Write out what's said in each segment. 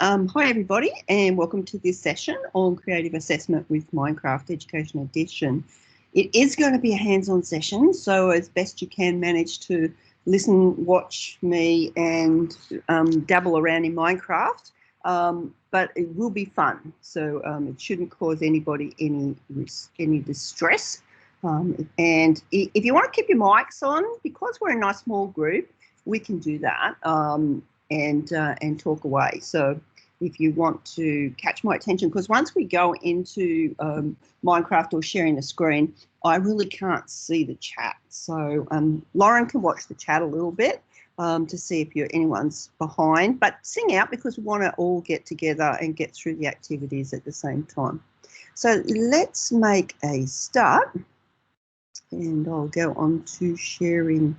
Hi everybody, and welcome to this session on creative assessment with Minecraft Education Edition. It is going to be a hands-on session, so as best you can manage to listen, watch me and dabble around in Minecraft, but it will be fun, so it shouldn't cause anybody any distress. And if you want to keep your mics on, because we're in a nice small group, we can do that and talk away. So if you want to catch my attention, because once we go into Minecraft or sharing the screen, I really can't see the chat. So Lauren can watch the chat a little bit to see if anyone's behind, but sing out because we want to all get together and get through the activities at the same time. So let's make a start, and I'll go on to sharing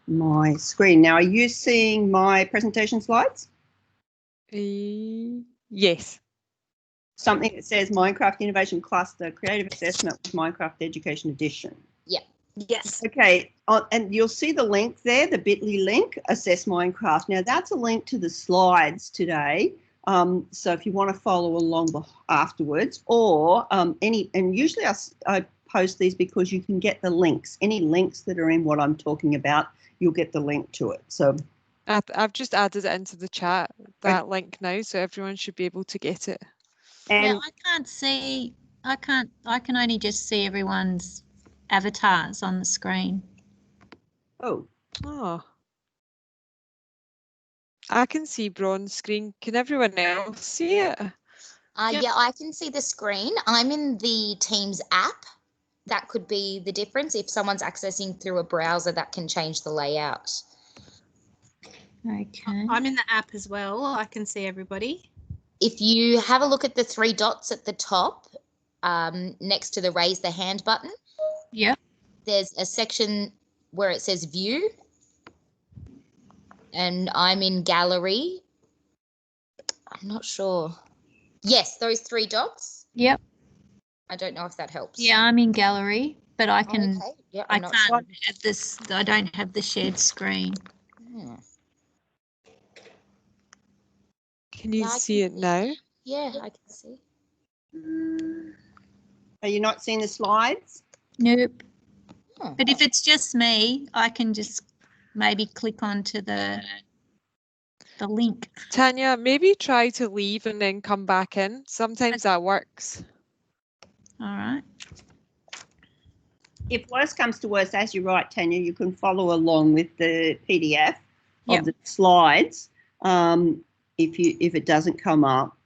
my screen. Now, are you seeing my presentation slides? Yes. Something that says Minecraft Innovation Cluster Creative Assessment with Minecraft Education Edition. Yeah. Yes. Okay, and you'll see the link there, the bit.ly link, Assess Minecraft. Now, that's a link to the slides today. So if you want to follow along afterwards, or and usually I post these because you can get the links. Any links that are in what I'm talking about, you'll get the link to it. So I've just added it into the chat, that link now, so everyone should be able to get it. And yeah, I can't see, I can only just see everyone's avatars on the screen. Oh. I can see Bron's screen. Can everyone else see it? Yeah, I can see the screen. I'm in the Teams app. That could be the difference. If someone's accessing through a browser, that can change the layout. Okay. I'm in the app as well. I can see everybody. If you have a look at the three dots at the top, next to the raise the hand button. Yep. There's a section where it says view. And I'm in gallery. I'm not sure. Yes, those three dots. Yep. I don't know if that helps. Yeah, I'm in gallery, but I can. Okay. Yeah, I can't have this. I don't have the shared screen. Hmm. Can you see it now? Yeah, I can see. Are you not seeing the slides? Nope. Oh. But if it's just me, I can just maybe click onto the link. Tanya, maybe try to leave and then come back in. Sometimes that works. All right. If worst comes to worst, as you're right, Tanya, you can follow along with the PDF of the slides if it doesn't come up.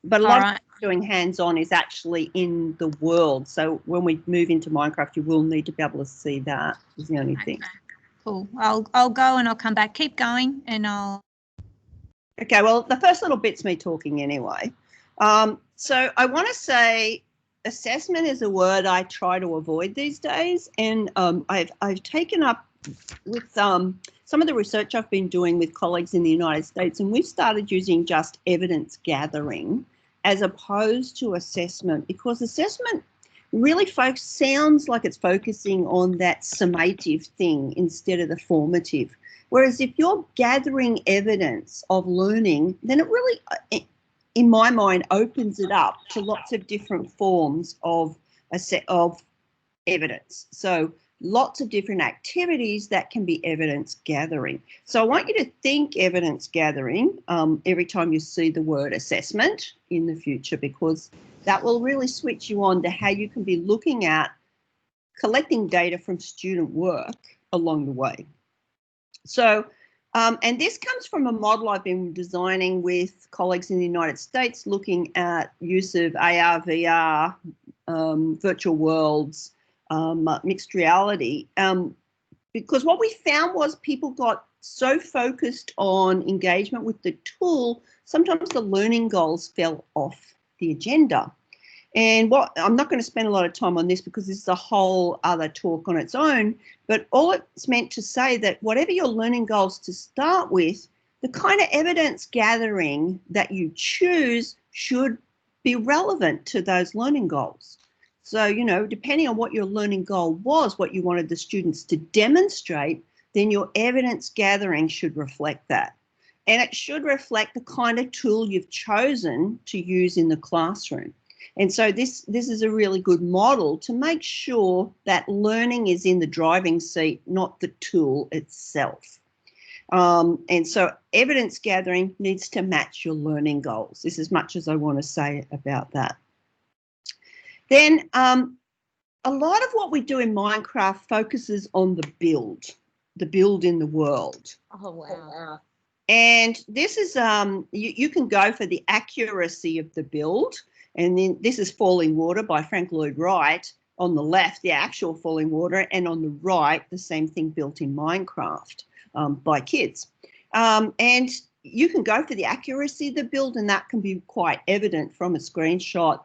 But a lot of doing hands-on is actually in the world. So when we move into Minecraft, you will need to be able to see that is the only thing. Cool. I'll go and I'll come back. Keep going and I'll. Okay, well, the first little bit's me talking anyway. So I want to say assessment is a word I try to avoid these days, and I've taken up with some of the research I've been doing with colleagues in the United States, and we've started using just evidence gathering as opposed to assessment, because assessment really sounds like it's focusing on that summative thing instead of the formative. Whereas if you're gathering evidence of learning, then it really, in my mind, opens it up to lots of different forms of evidence. So lots of different activities that can be evidence gathering. So I want you to think evidence gathering every time you see the word assessment in the future, because that will really switch you on to how you can be looking at collecting data from student work along the way. So, and this comes from a model I've been designing with colleagues in the United States, looking at use of AR, VR, virtual worlds, mixed reality, because what we found was people got so focused on engagement with the tool, sometimes the learning goals fell off the agenda. And I'm not going to spend a lot of time on this because this is a whole other talk on its own, but all it's meant to say that whatever your learning goals to start with, the kind of evidence gathering that you choose should be relevant to those learning goals. So, you know, depending on what your learning goal was, what you wanted the students to demonstrate, then your evidence gathering should reflect that. and it should reflect the kind of tool you've chosen to use in the classroom. And so this is a really good model to make sure that learning is in the driving seat, not the tool itself. And so evidence gathering needs to match your learning goals. This is as much as I want to say about that. Then a lot of what we do in Minecraft focuses on the build in the world. Oh, wow. And this is, you can go for the accuracy of the build. And then this is Falling Water by Frank Lloyd Wright. On the left, the actual Falling Water, and on the right, the same thing built in Minecraft by kids. And you can go for the accuracy of the build, and that can be quite evident from a screenshot.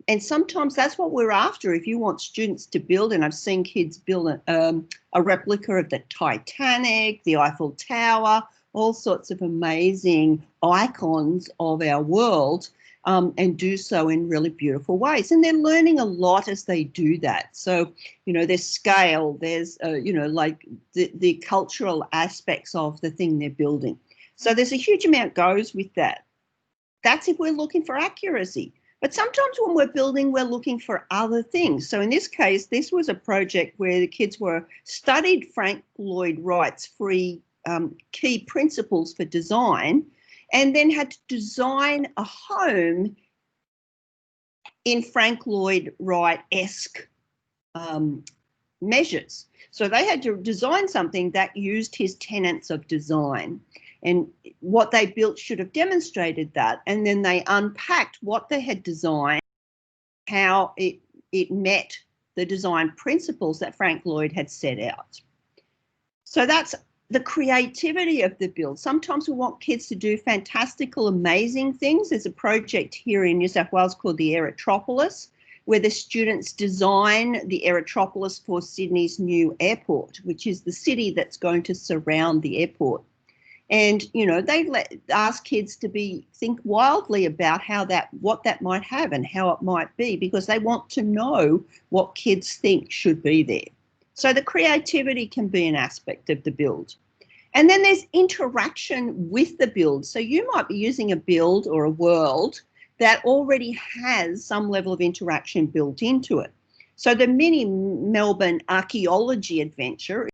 And sometimes that's what we're after. If you want students to build, and I've seen kids build a replica of the Titanic, the Eiffel Tower, all sorts of amazing icons of our world, and do so in really beautiful ways. And they're learning a lot as they do that. So, there's scale, there's, like the cultural aspects of the thing they're building. So there's a huge amount goes with that. That's if we're looking for accuracy. But sometimes when we're building, we're looking for other things. So in this case, this was a project where the kids studied Frank Lloyd Wright's free key principles for design, and then had to design a home in Frank Lloyd Wright-esque measures. So they had to design something that used his tenets of design. And what they built should have demonstrated that. And then they unpacked what they had designed, how it met the design principles that Frank Lloyd had set out. So that's the creativity of the build. Sometimes we want kids to do fantastical, amazing things. There's a project here in New South Wales called the Aerotropolis, where the students design the Aerotropolis for Sydney's new airport, which is the city that's going to surround the airport. And, they ask kids to think wildly about what that might have and how it might be, because they want to know what kids think should be there. So the creativity can be an aspect of the build. And then there's interaction with the build. So you might be using a build or a world that already has some level of interaction built into it. So the mini Melbourne archaeology adventure,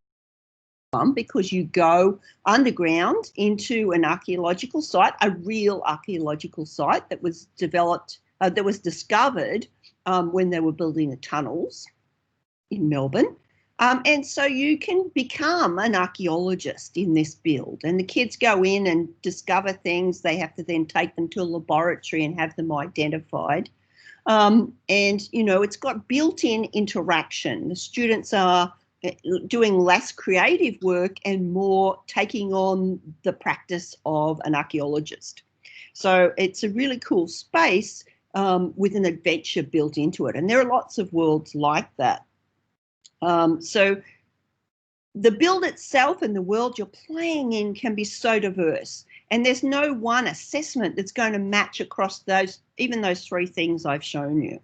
because you go underground into an archaeological site, a real archaeological site that was discovered when they were building the tunnels in Melbourne. And so you can become an archaeologist in this build, and the kids go in and discover things. They have to then take them to a laboratory and have them identified. And, it's got built-in interaction. The students are doing less creative work and more taking on the practice of an archaeologist. So it's a really cool space with an adventure built into it. And there are lots of worlds like that. So the build itself and the world you're playing in can be so diverse. And there's no one assessment that's going to match across even those three things I've shown you.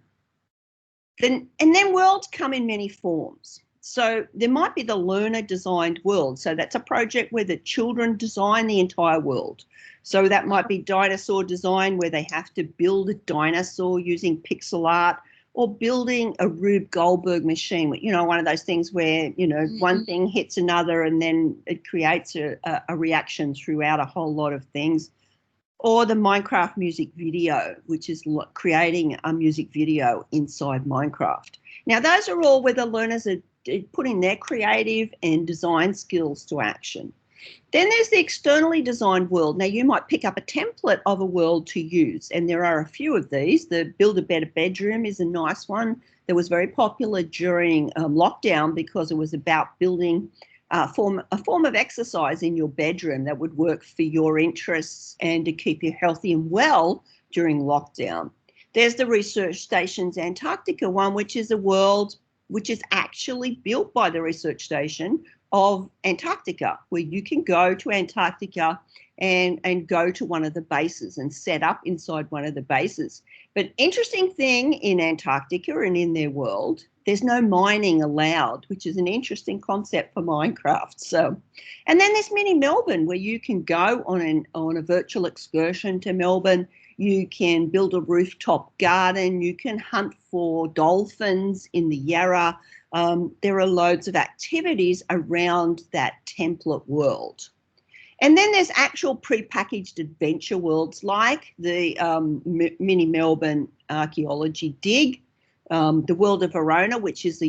And then worlds come in many forms. So there might be the learner designed world. So that's a project where the children design the entire world. So that might be dinosaur design, where they have to build a dinosaur using pixel art, or building a Rube Goldberg machine, one of those things where, one thing hits another and then it creates a reaction throughout a whole lot of things. Or the Minecraft music video, which is creating a music video inside Minecraft. Now, those are all where the learners are putting their creative and design skills to action. Then there's the externally designed world. Now, you might pick up a template of a world to use, and there are a few of these. The Build a Better Bedroom is a nice one that was very popular during lockdown, because it was about building a form of exercise in your bedroom that would work for your interests and to keep you healthy and well during lockdown. There's the Research Station's Antarctica one, which is a world which is actually built by the research station of Antarctica, where you can go to Antarctica and go to one of the bases and set up inside one of the bases. But interesting thing in Antarctica and in their world, there's no mining allowed, which is an interesting concept for Minecraft. So, and then there's Mini Melbourne, where you can go on a virtual excursion to Melbourne. You can build a rooftop garden. You can hunt for dolphins in the Yarra. There are loads of activities around that template world. And then there's actual pre-packaged adventure worlds like the Mini Melbourne Archaeology Dig, the World of Verona, which is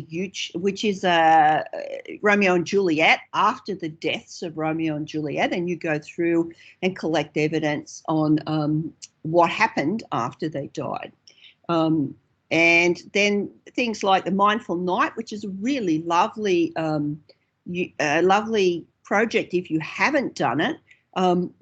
Romeo and Juliet after the deaths of Romeo and Juliet, and you go through and collect evidence on what happened after they died. And then things like the Mindful Night, which is a really lovely, lovely project if you haven't done it,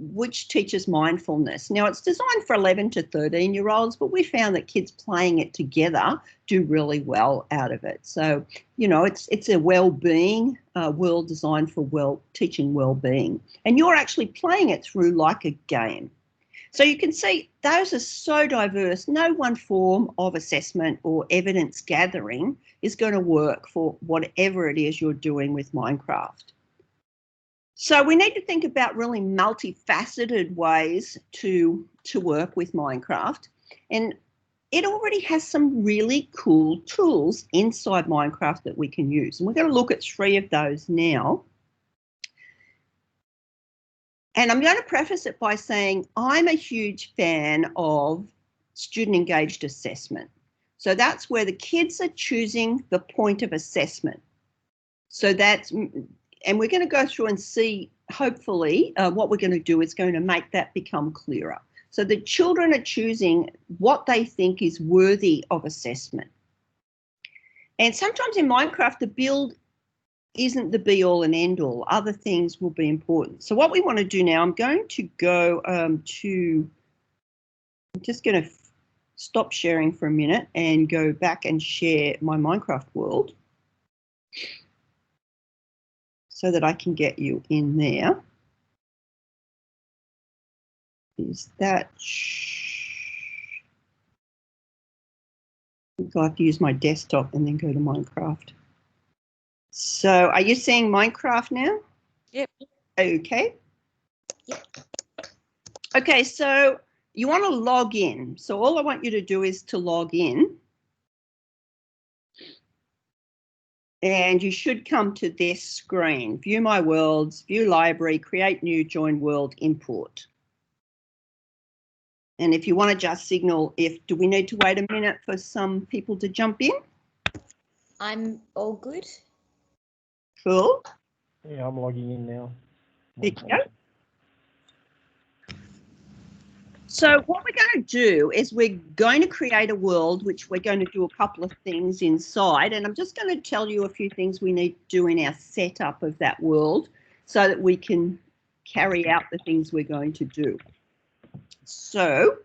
which teaches mindfulness. Now, it's designed for 11 to 13-year-olds, but we found that kids playing it together do really well out of it. So, you know, it's a well-being world designed for teaching well-being. And you're actually playing it through like a game. So you can see those are so diverse. No one form of assessment or evidence gathering is going to work for whatever it is you're doing with Minecraft. So we need to think about really multifaceted ways to work with Minecraft. And it already has some really cool tools inside Minecraft that we can use. And we're going to look at 3 of those now. And I'm going to preface it by saying I'm a huge fan of student engaged assessment. So that's where the kids are choosing the point of assessment. So that's, and we're going to go through and see, hopefully, what we're going to do is going to make that become clearer. So the children are choosing what they think is worthy of assessment. And sometimes in Minecraft, the build isn't the be all and end all. Other things will be important. So what we want to do now, I'm going to go I'm just going to stop sharing for a minute and go back and share my Minecraft world so that I can get you in there. Is that, I think I'll have to use my desktop and then go to Minecraft. So are you seeing Minecraft now? Yep. Okay. Yep. Okay, so you want to log in. So all I want you to do is to log in. And you should come to this screen. View my worlds, view library, create new, join world, import. And if you want to just signal do we need to wait a minute for some people to jump in? I'm all good. Cool. Yeah, I'm logging in now. There you go. So what we're going to do is we're going to create a world, which we're going to do a couple of things inside. And I'm just going to tell you a few things we need to do in our setup of that world so that we can carry out the things we're going to do. So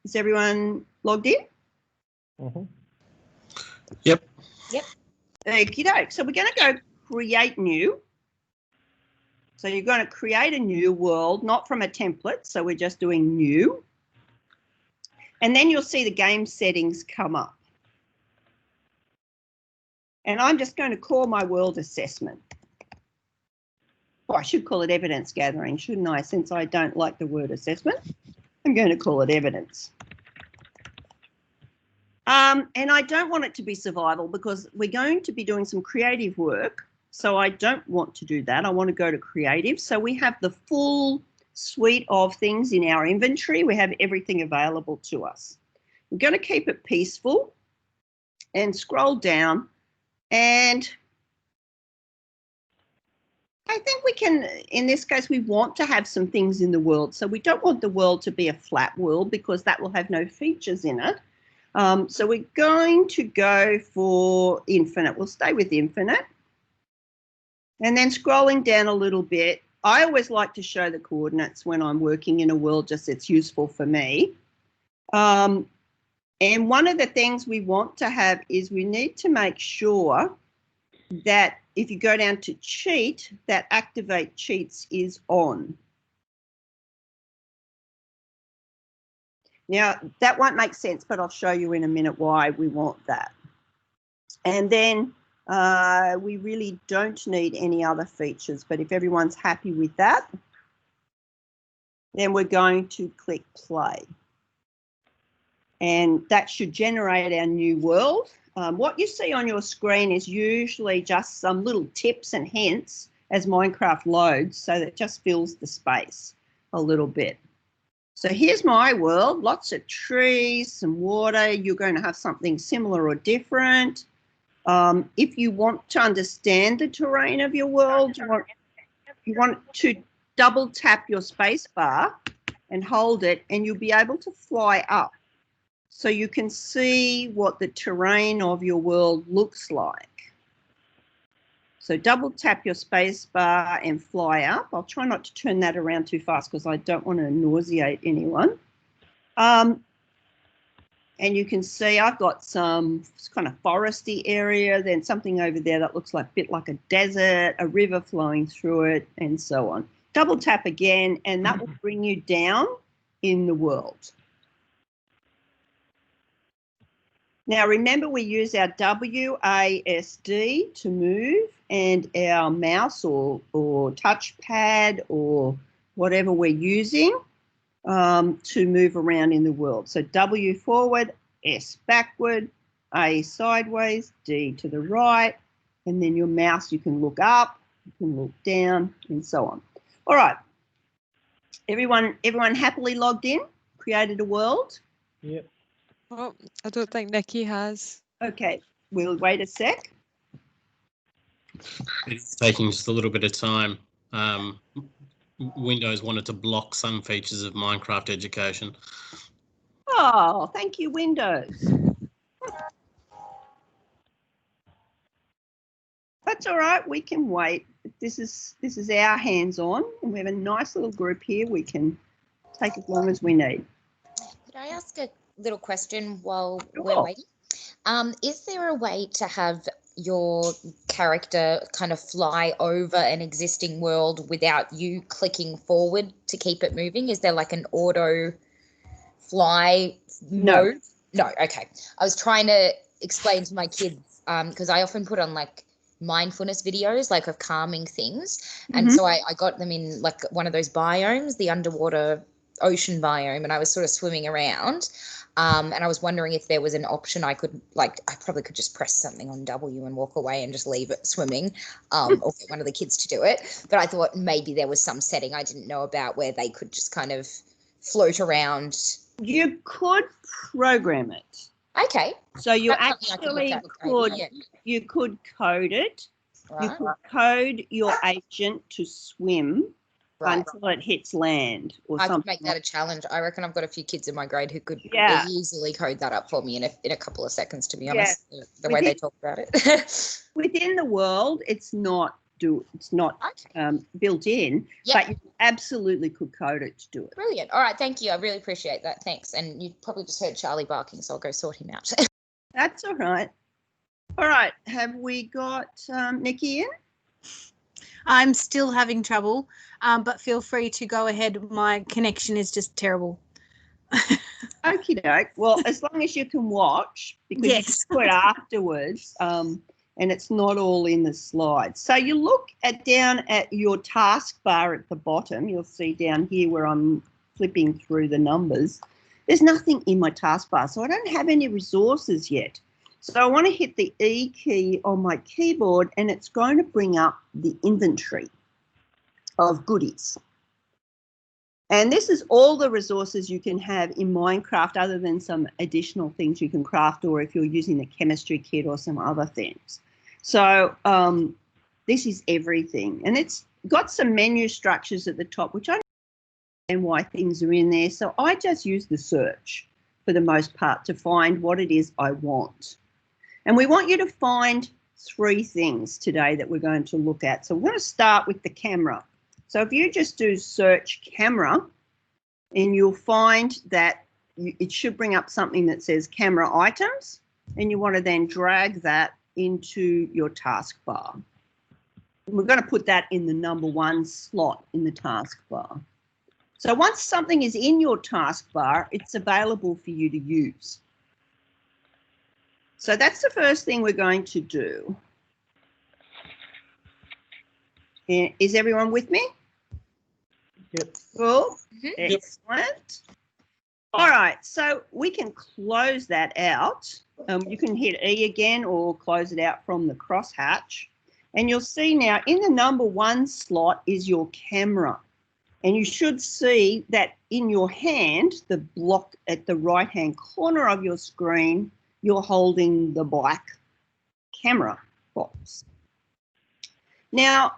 is everyone logged in? Mm-hmm. Yep. Yep. Okey-doke. So we're going to go create new. So you're going to create a new world, not from a template. So we're just doing new. And then you'll see the game settings come up. And I'm just going to call my world assessment. Well, I should call it evidence gathering, shouldn't I? Since I don't like the word assessment, I'm going to call it evidence. And I don't want it to be survival because we're going to be doing some creative work. So I don't want to do that. I want to go to creative. So we have the full suite of things in our inventory. We have everything available to us. We're going to keep it peaceful and scroll down. And I think we can, in this case, we want to have some things in the world. So we don't want the world to be a flat world because that will have no features in it. So we're going to go for infinite. We'll stay with infinite. And then scrolling down a little bit, I always like to show the coordinates when I'm working in a world, just it's useful for me. And one of the things we want to have is we need to make sure that if you go down to cheat, that activate cheats is on. Now, that won't make sense, but I'll show you in a minute why we want that. And then we really don't need any other features, but if everyone's happy with that, then we're going to click play. And that should generate our new world. What you see on your screen is usually just some little tips and hints as Minecraft loads, so that it just fills the space a little bit. So here's my world, lots of trees, some water. You're going to have something similar or different. If you want to understand the terrain of your world, you want to double tap your space bar and hold it, and you'll be able to fly up. So you can see what the terrain of your world looks like. So double tap your space bar and fly up. I'll try not to turn that around too fast because I don't want to nauseate anyone. And you can see I've got some kind of foresty area, then something over there that looks like a bit like a desert, a river flowing through it, and so on. Double tap again, and that will bring you down in the world. Now, remember, we use our WASD to move and our mouse or touchpad or whatever we're using to move around in the world. So W forward, S backward, A sideways, D to the right, and then your mouse, you can look up, you can look down, and so on. All right. Everyone happily logged in, created a world? Yep. Oh, I don't think Nikki has. Okay, we'll wait a sec. It's taking just a little bit of time. Windows wanted to block some features of Minecraft Education. Oh, thank you, Windows. That's all right, we can wait. This is our hands-on, and we have a nice little group here. We can take as long as we need. Could I ask a little question while Sure. we're waiting? Is there a way to have your character kind of fly over an existing world without you clicking forward to keep it moving? Is there like an auto fly mode? No, okay. I was trying to explain to my kids because I often put on like mindfulness videos like of calming things, and so I got them in like one of those biomes, the underwater ocean biome, and I was sort of swimming around. And I was wondering if there was an option I could, like, I probably could just press something on W and walk away and just leave it swimming, or get one of the kids to do it. But I thought maybe there was some setting I didn't know about where they could just kind of float around. You could program it. Okay. So you That's something I actually could look at, maybe, you could code it. yeah. You could code your agent to swim Right. until it hits land or I could something. make that a challenge. I reckon I've got a few kids in my grade who could Yeah. easily code that up for me in a couple of seconds, to be Yeah. honest, the way they talk about it. Within the world, it's not Okay. built in, Yeah. but you absolutely could code it to do it. Brilliant. All right, thank you. I really appreciate that. Thanks. And you probably just heard Charlie barking, so I'll go sort him out. That's all right. All right, have we got Nikki in? I'm still having trouble, but feel free to go ahead. My connection is just terrible. Okie doke. Well, as long as you can watch, because you Yes. can do it afterwards, and it's not all in the slides. So you look down at your taskbar at the bottom. You'll see down here where I'm flipping through the numbers. There's nothing in my taskbar, so I don't have any resources yet. So I want to hit the E key on my keyboard, and it's going to bring up the inventory of goodies. And this is all the resources you can have in Minecraft, other than some additional things you can craft, or if you're using the chemistry kit or some other things. So this is everything. And it's got some menu structures at the top, which I don't understand why things are in there. So I just use the search for the most part to find what it is I want. And we want you to find 3 things today that we're going to look at. So we're going to start with the camera. So if you just do search camera, and you'll find that it should bring up something that says camera items, and you want to then drag that into your taskbar. We're going to put that in the number 1 slot in the taskbar. So once something is in your taskbar, it's available for you to use. So that's the first thing we're going to do. Is everyone with me? Yep. Cool. Mhm. Excellent. All right, so we can close that out. You can hit E again or close it out from the crosshatch. And you'll see now in the number 1 slot is your camera. And you should see that in your hand, the block at the right-hand corner of your screen, you're holding the black camera box. Now,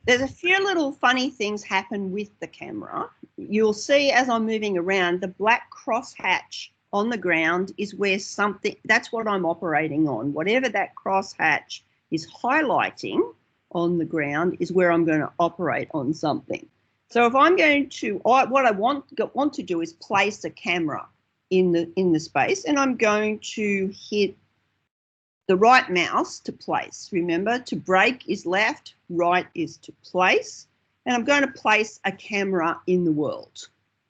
there's a few little funny things happen with the camera. You'll see as I'm moving around, the black crosshatch on the ground is where something, that's what I'm operating on. Whatever that crosshatch is highlighting on the ground is where I'm going to operate on something. So if I'm going to, what I want to do is place a camera in the space, and I'm going to hit the right mouse to place. Remember, to break is left, right is to place, and I'm going to place a camera in the world.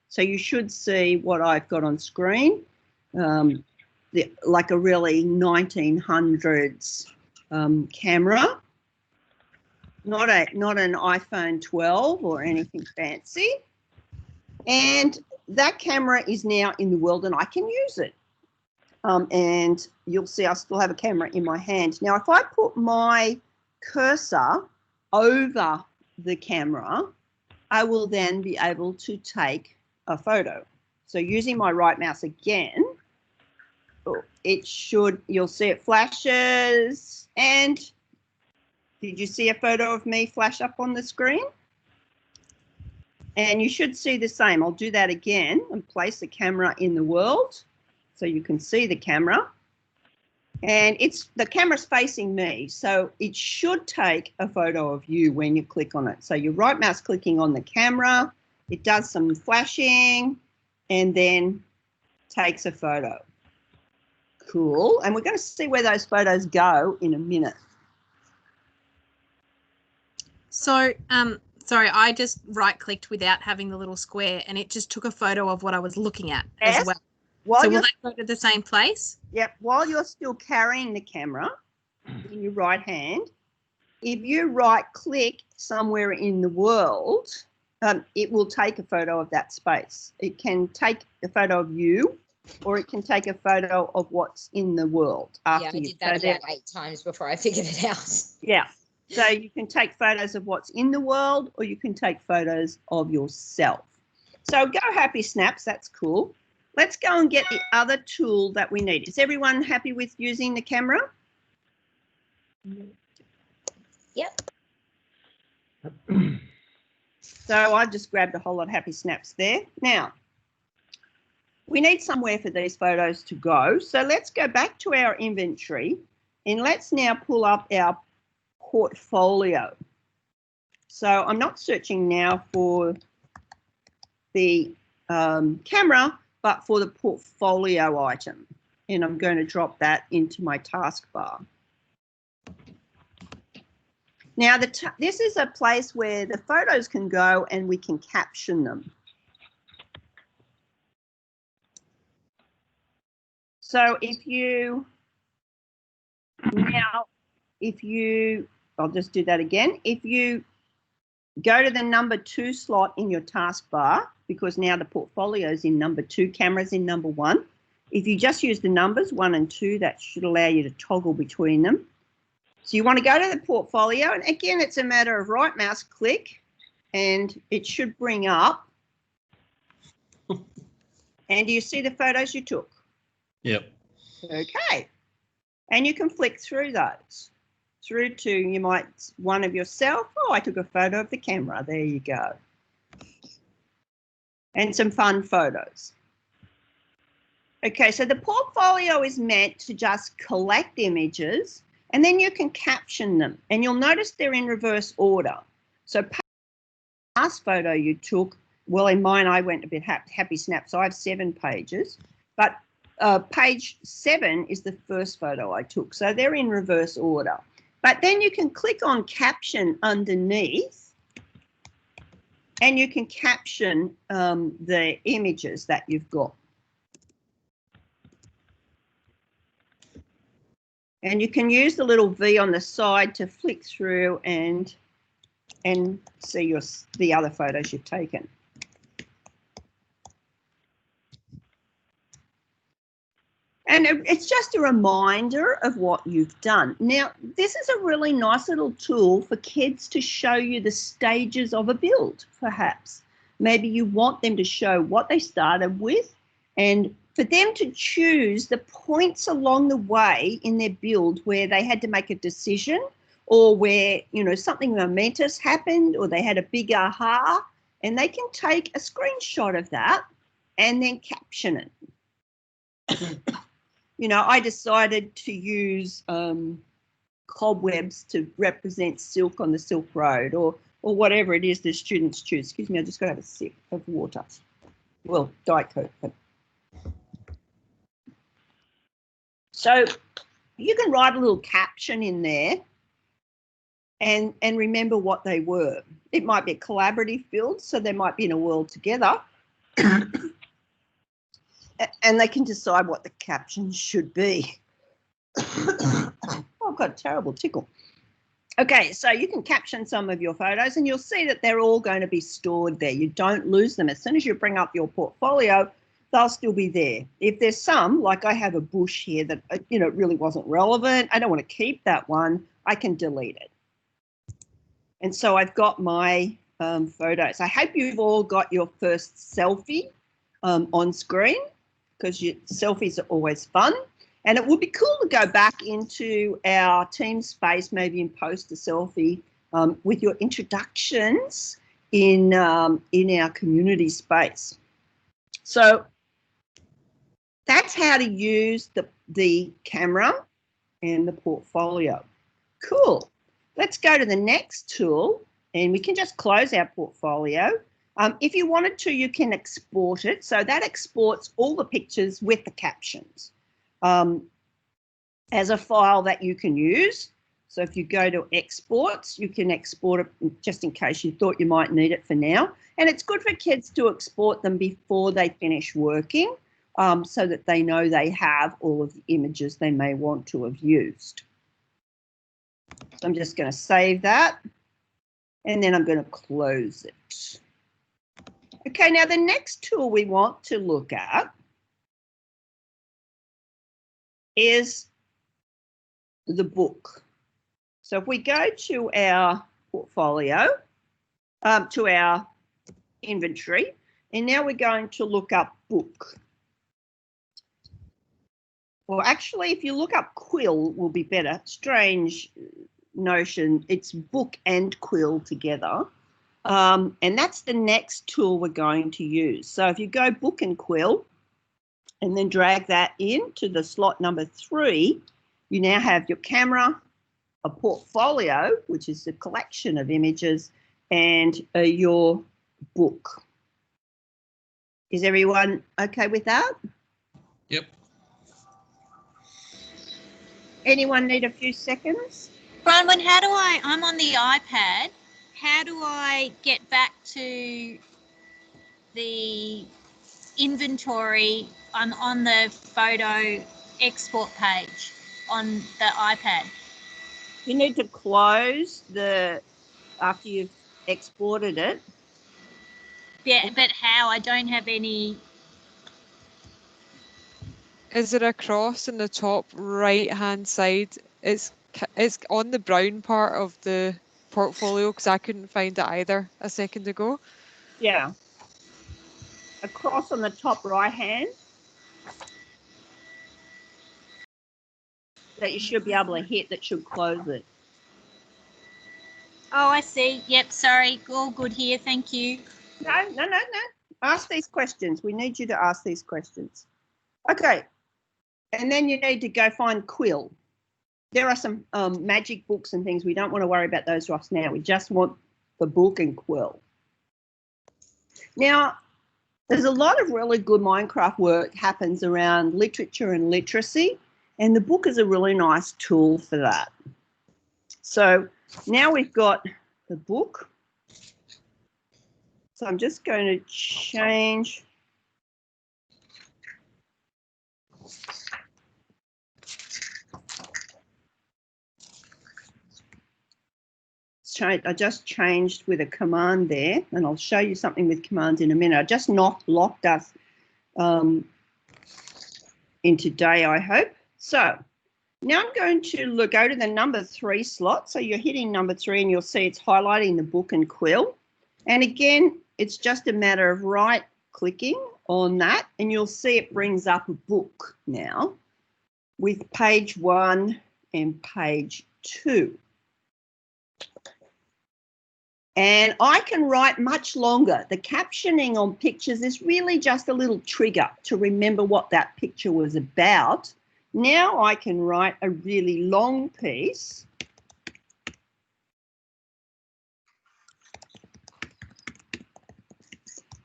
So you should see what I've got on screen, like a really 1900s camera, not an iPhone 12 or anything fancy. And that camera is now in the world and I can use it. And you'll see I still have a camera in my hand. Now, if I put my cursor over the camera, I will then be able to take a photo. So using my right mouse again, it should, you'll see it flashes. And did you see a photo of me flash up on the screen? And you should see the same. I'll do that again and place the camera in the world so you can see the camera. And the camera's facing me, so it should take a photo of you when you click on it. So your right mouse clicking on the camera, it does some flashing and then takes a photo. Cool. And we're going to see where those photos go in a minute. So, sorry, I just right-clicked without having the little square, and it just took a photo of what I was looking at as well. So will that go to the same place? Yep. While you're still carrying the camera in your right hand, if you right-click somewhere in the world, it will take a photo of that space. It can take a photo of you, or it can take a photo of what's in the world. After I did that about 8 times before I figured it out. Yeah. So you can take photos of what's in the world, or you can take photos of yourself. So go Happy Snaps, that's cool. Let's go and get the other tool that we need. Is everyone happy with using the camera? Yep. So I just grabbed a whole lot of Happy Snaps there. Now, we need somewhere for these photos to go. So let's go back to our inventory and let's now pull up our portfolio. So I'm not searching now for the camera, but for the portfolio item. And I'm going to drop that into my taskbar. Now, this is a place where the photos can go and we can caption them. So I'll just do that again. If you go to the number 2 slot in your taskbar, because now the portfolio is in number 2, camera's in number 1. If you just use the numbers 1 and 2, that should allow you to toggle between them. So you want to go to the portfolio, and again, it's a matter of right mouse click, and it should bring up. And do you see the photos you took? Yep. Okay. And you can flick through those. Through to, you might, one of yourself. Oh, I took a photo of the camera. There you go. And some fun photos. Okay, so the portfolio is meant to just collect images and then you can caption them. And you'll notice they're in reverse order. So last photo you took, well, in mine, I went a bit Happy Snap, so I have 7 pages. But page 7 is the first photo I took. So they're in reverse order. But then you can click on caption underneath And you can caption the images that you've got. And you can use the little V on the side to flick through and see the other photos you've taken. And it's just a reminder of what you've done. Now, this is a really nice little tool for kids to show you the stages of a build, perhaps. Maybe you want them to show what they started with and for them to choose the points along the way in their build where they had to make a decision or where, you know, something momentous happened or they had a big aha, and they can take a screenshot of that and then caption it. You know, I decided to use cobwebs to represent silk on the Silk Road or whatever it is the students choose. Excuse me, I just got to have a sip of water. Well, Diet Coke. But. So you can write a little caption in there and remember what they were. It might be a collaborative build, so they might be in a world together. And they can decide what the caption should be. Oh, I've got a terrible tickle. Okay, so you can caption some of your photos and you'll see that they're all going to be stored there. You don't lose them. As soon as you bring up your portfolio, they'll still be there. If there's some, like I have a bush here that, you know, really wasn't relevant, I don't want to keep that one, I can delete it. And so I've got my photos. I hope you've all got your first selfie on screen, because selfies are always fun. And it would be cool to go back into our team space, maybe and post a selfie with your introductions in our community space. So that's how to use the camera and the portfolio. Cool. Let's go to the next tool and we can just close our portfolio. If you wanted to, you can export it. So that exports all the pictures with the captions as a file that you can use. So if you go to exports, you can export it just in case you thought you might need it for now. And it's good for kids to export them before they finish working so that they know they have all of the images they may want to have used. So I'm just going to save that and then I'm going to close it. Okay, now the next tool we want to look at is the book. So if we go to our portfolio, to our inventory, and now we're going to look up book. Well, actually, if you look up quill will be better. Strange notion. It's book and quill together. And that's the next tool we're going to use. So if you go book and quill and then drag that into the slot number 3, you now have your camera, a portfolio, which is a collection of images, and your book. Is everyone okay with that? Yep. Anyone need a few seconds? Bronwyn, how do I'm on the iPad. How do I get back to the inventory? I'm on the photo export page on the iPad. You need to close after you've exported it. Yeah, but how? I don't have any. Is there a cross in the top right hand side? It's on the brown part of the portfolio because I couldn't find it either a second ago. Yeah. A cross on the top right hand that you should be able to hit that should close it. Oh, I see. Yep, sorry. All good here. Thank you. No. Ask these questions. We need you to ask these questions. Okay. And then you need to go find quill. There are some magic books and things. We don't want to worry about those right now. We just want the book and quill. Now, there's a lot of really good Minecraft work happens around literature and literacy, and the book is a really nice tool for that. So now we've got the book. So I'm just going to change. I just changed with a command there, and I'll show you something with commands in a minute. I just locked us into day, I hope. So now I'm going to go to the number 3 slot. So you're hitting number 3 and you'll see it's highlighting the book and quill. And again, it's just a matter of right clicking on that and you'll see it brings up a book now with page 1 and page 2. And I can write much longer. The captioning on pictures is really just a little trigger to remember what that picture was about. Now I can write a really long piece.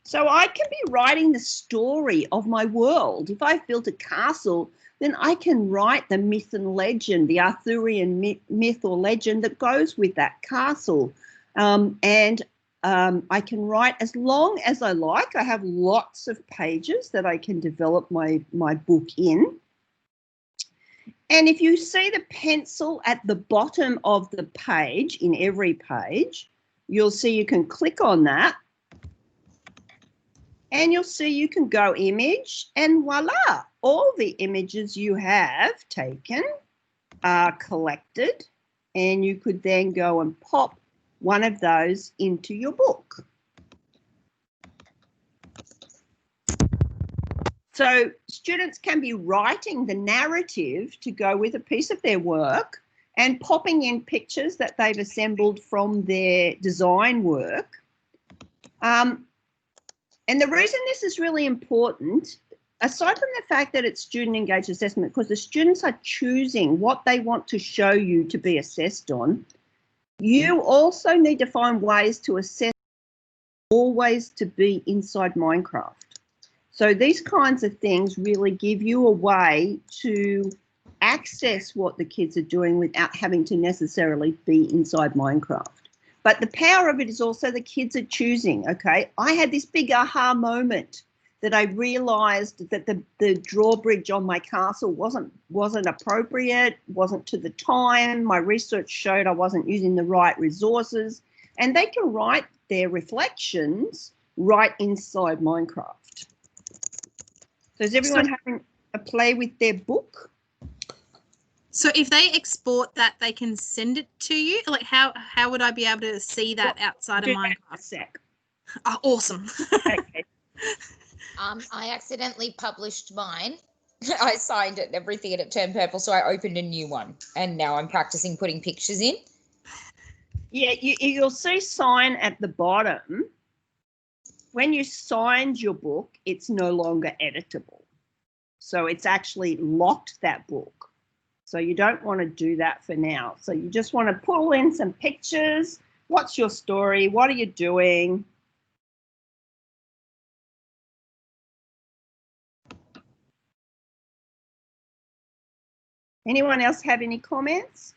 So I can be writing the story of my world. If I've built a castle, then I can write the myth and legend, the Arthurian myth or legend that goes with that castle. I can write as long as I like. I have lots of pages that I can develop my book in. And if you see the pencil at the bottom of the page, in every page, you'll see you can click on that. And you'll see you can go image and voila, all the images you have taken are collected and you could then go and pop one of those into your book. So students can be writing the narrative to go with a piece of their work and popping in pictures that they've assembled from their design work. And the reason this is really important, aside from the fact that it's student engaged assessment, because the students are choosing what they want to show you to be assessed on, you also need to find ways to assess always to be inside Minecraft. So these kinds of things really give you a way to access what the kids are doing without having to necessarily be inside Minecraft. But the power of it is also the kids are choosing, okay? I had this big aha moment that I realised that the drawbridge on my castle wasn't appropriate, wasn't to the time. My research showed I wasn't using the right resources. And they can write their reflections right inside Minecraft. So is everyone having a play with their book? So if they export that, they can send it to you? Like how would I be able to see that outside of Minecraft? Oh, awesome. Okay. I accidentally published mine. I signed it and everything and it turned purple, so I opened a new one. And now I'm practicing putting pictures in. Yeah, you'll see sign at the bottom. When you signed your book, it's no longer editable. So it's actually locked that book. So you don't want to do that for now. So you just want to pull in some pictures. What's your story? What are you doing? Anyone else have any comments?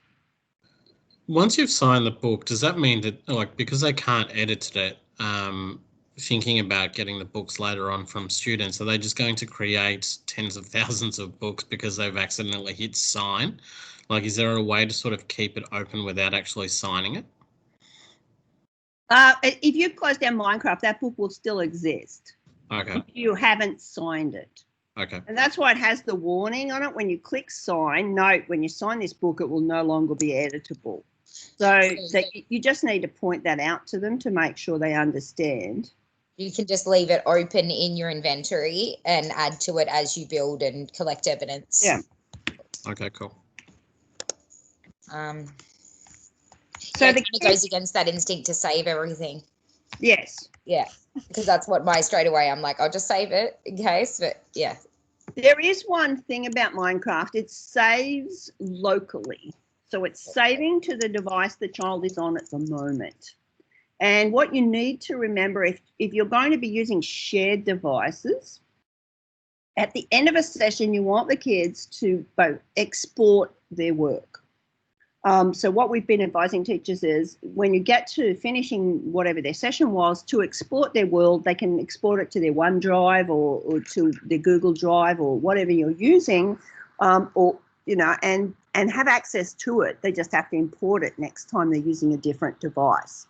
Once you've signed the book, does that mean that, like, because they can't edit it, thinking about getting the books later on from students, are they just going to create tens of thousands of books because they've accidentally hit sign? Like, is there a way to sort of keep it open without actually signing it? If you close down Minecraft, that book will still exist. Okay. If you haven't signed it. Okay. And that's why it has the warning on it. When you click sign, note when you sign this book, it will no longer be editable. So you just need to point that out to them to make sure they understand. You can just leave it open in your inventory and add to it as you build and collect evidence. Yeah. Okay, cool. So it goes against that instinct to save everything. Yes. Yeah, because that's what straight away I'm like, I'll just save it in case, but yeah. There is one thing about Minecraft, it saves locally. So it's saving to the device the child is on at the moment. And what you need to remember, if you're going to be using shared devices, at the end of a session, you want the kids to both export their work. So what we've been advising teachers is when you get to finishing whatever their session was, to export their world, they can export it to their OneDrive or to their Google Drive or whatever you're using, or, you know, and have access to it. They just have to import it next time they're using a different device.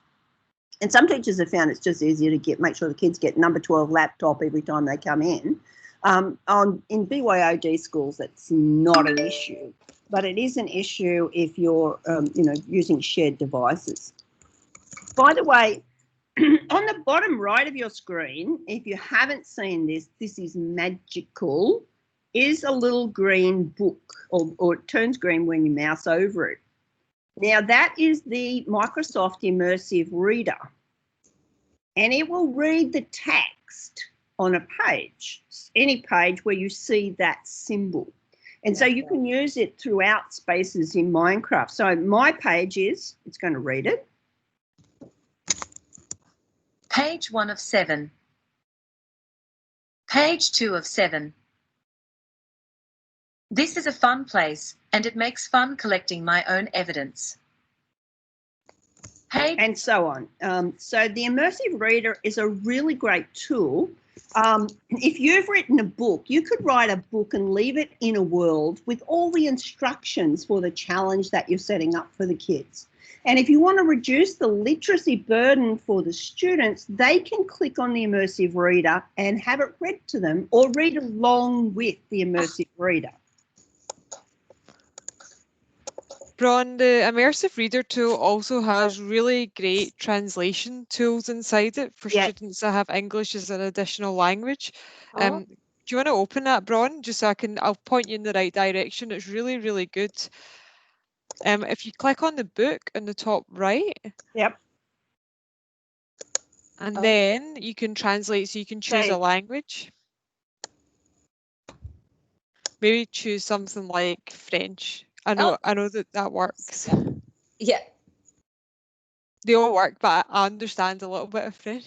And some teachers have found it's just easier to make sure the kids get number 12 laptop every time they come in. In BYOD schools, that's not an issue, but it is an issue if you're, you know, using shared devices. By the way, on the bottom right of your screen, if you haven't seen this, this is magical, is a little green book, or it turns green when you mouse over it. Now, that is the Microsoft Immersive Reader, and it will read the text on a page, any page where you see that symbol. And so you can use it throughout spaces in Minecraft. So my page it's going to read it. Page 1 of 7. Page 2 of 7. This is a fun place, and it makes fun collecting my own evidence. Page and so on. So the Immersive Reader is a really great tool. If you've written a book, you could write a book and leave it in a world with all the instructions for the challenge that you're setting up for the kids. And if you want to reduce the literacy burden for the students, they can click on the Immersive Reader and have it read to them or read along with the Immersive Reader. Bron, the Immersive Reader tool also has really great translation tools inside it for students that have English as an additional language. Do you want to open that, Bron, just so I'll point you in the right direction. It's really, really good. If you click on the book in the top right. Yep. And then you can translate, so you can choose a language. Maybe choose something like French. I know that works. Yeah. They all work, but I understand a little bit of French.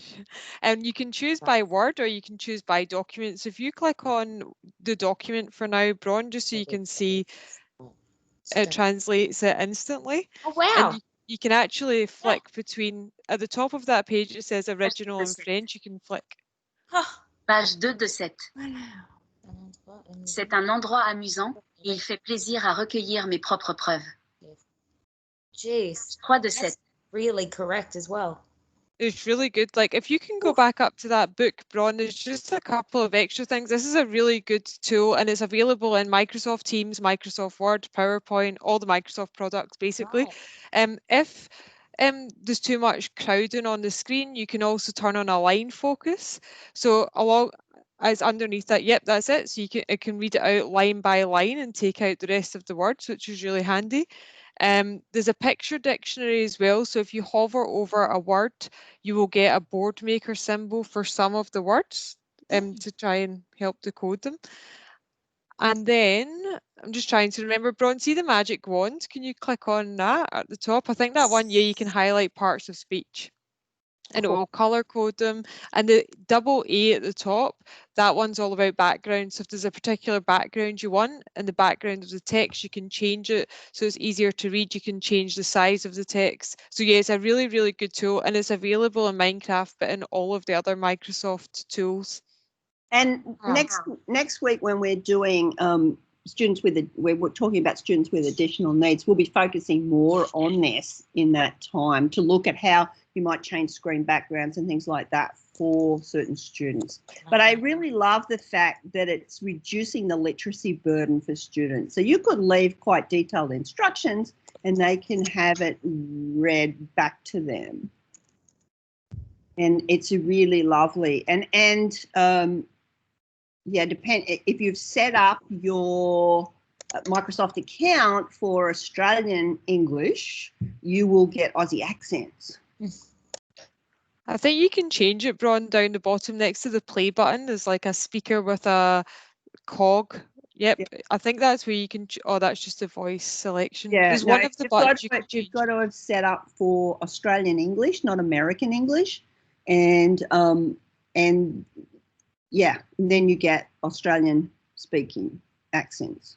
And you can choose by word or you can choose by document. So if you click on the document for now, Bron, just so you can see, it translates it instantly. Oh, wow. And you can actually flick between, at the top of that page, it says original in French. You can flick. Page 2 de 7. C'est un endroit amusant. Il fait plaisir à recueillir mes propres preuves. Jeez. 3 de 7. Really correct as well. It's really good. Like, if you can go back up to that book, Bron, there's just a couple of extra things. This is a really good tool, and it's available in Microsoft Teams, Microsoft Word, PowerPoint, all the Microsoft products, basically. Right. If there's too much crowding on the screen, you can also turn on align focus. So as underneath that, yep, that's it. So it can read it out line by line and take out the rest of the words, which is really handy. There's a picture dictionary as well. So if you hover over a word, you will get a board maker symbol for some of the words to try and help decode them. And then I'm just trying to remember, Bron, see the magic wand? Can you click on that at the top? I think that one, yeah, you can highlight parts of speech. And it will color code them. And the double A at the top, that one's all about background. So if there's a particular background you want in the background of the text, you can change it so it's easier to read. You can change the size of the text. So yeah, it's a really, really good tool, and it's available in Minecraft, but in all of the other Microsoft tools. And next week when we're doing we're talking about students with additional needs, we'll be focusing more on this in that time to look at how you might change screen backgrounds and things like that for certain students. But I really love the fact that it's reducing the literacy burden for students. So you could leave quite detailed instructions and they can have it read back to them. And it's really lovely. And yeah, if you've set up your Microsoft account for Australian English, you will get Aussie accents. I think you can change it, Bron, down the bottom next to the play button. There's like a speaker with a cog. Yep. I think that's where you can. Oh, that's just a voice selection. Yeah, there's one of the buttons you've got to have set up for Australian English, not American English, and yeah, and then you get Australian speaking accents.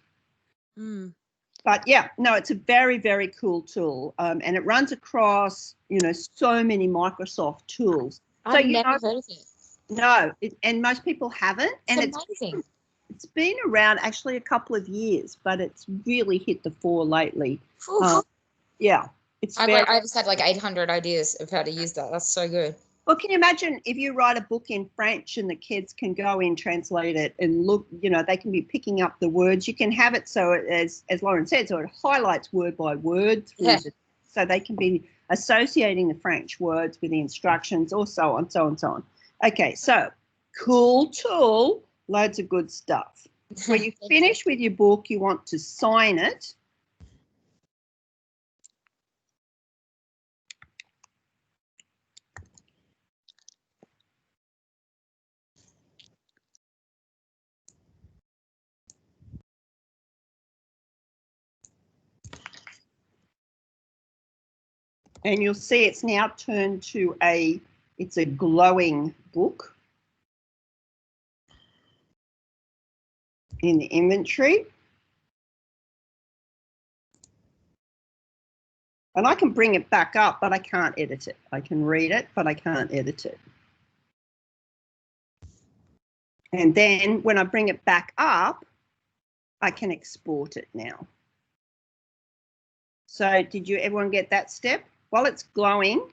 But yeah, no, it's a very, very cool tool, and it runs across, so many Microsoft tools. I've never heard of it. No, and most people haven't. And It's amazing. It's been around actually a couple of years, but it's really hit the fore lately. Yeah, it's I just had like 800 ideas of how to use that. That's so good. Well, can you imagine if you write a book in French and the kids can go in, translate it, and look, they can be picking up the words. You can have it so as Lauren said, so it highlights word by word so they can be associating the French words with the instructions, or so on, so on, so on. Okay, so cool tool, loads of good stuff. When you finish with your book, you want to sign it. And you'll see it's now turned to it's a glowing book in the inventory. And I can bring it back up, but I can't edit it. I can read it, but I can't edit it. And then when I bring it back up, I can export it now. So did everyone get that step? While it's glowing,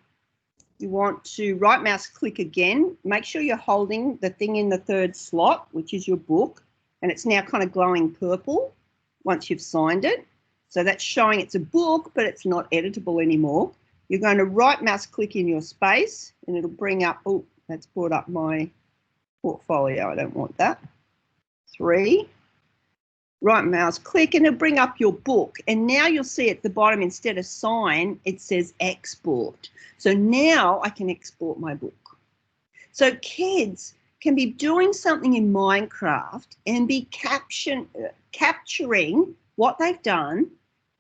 you want to right mouse click again. Make sure you're holding the thing in the third slot, which is your book. And it's now kind of glowing purple once you've signed it. So that's showing it's a book, but it's not editable anymore. You're going to right mouse click in your space and it'll bring up, oh, that's brought up my portfolio. I don't want that. 3. Right mouse click and it'll bring up your book. And now you'll see at the bottom, instead of sign, it says export. So now I can export my book. So kids can be doing something in Minecraft and be capturing what they've done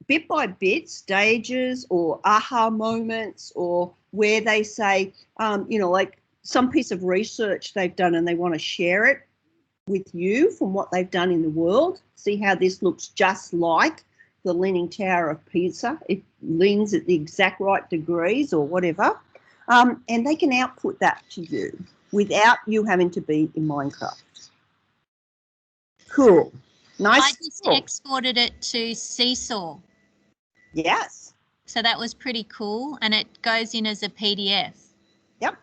bit by bit, stages or aha moments, or where they say, like some piece of research they've done and they want to share it with you from what they've done in the world. See how this looks just like the Leaning Tower of Pisa. It leans at the exact right degrees or whatever. And they can output that to you without you having to be in Minecraft. Cool. Nice. I just exported it to Seesaw. Yes. So that was pretty cool. And it goes in as a PDF. Yep.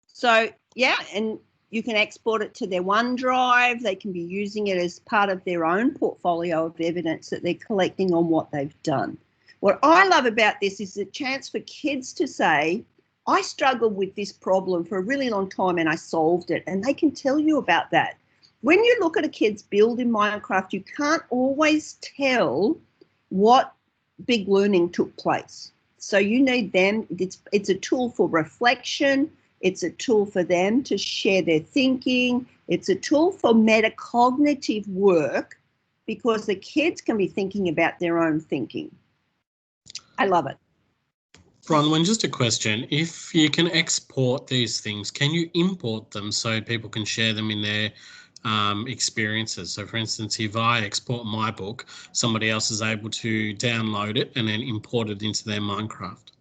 So, yeah, and you can export it to their OneDrive. They can be using it as part of their own portfolio of evidence that they're collecting on what they've done. What I love about this is the chance for kids to say, I struggled with this problem for a really long time and I solved it, and they can tell you about that. When you look at a kid's build in Minecraft, you can't always tell what big learning took place. So you need them. It's a tool for reflection. It's a tool for them to share their thinking. It's a tool for metacognitive work because the kids can be thinking about their own thinking. I love it. Bronwyn, just a question. If you can export these things, can you import them so people can share them in their experiences? So, for instance, if I export my book, somebody else is able to download it and then import it into their Minecraft.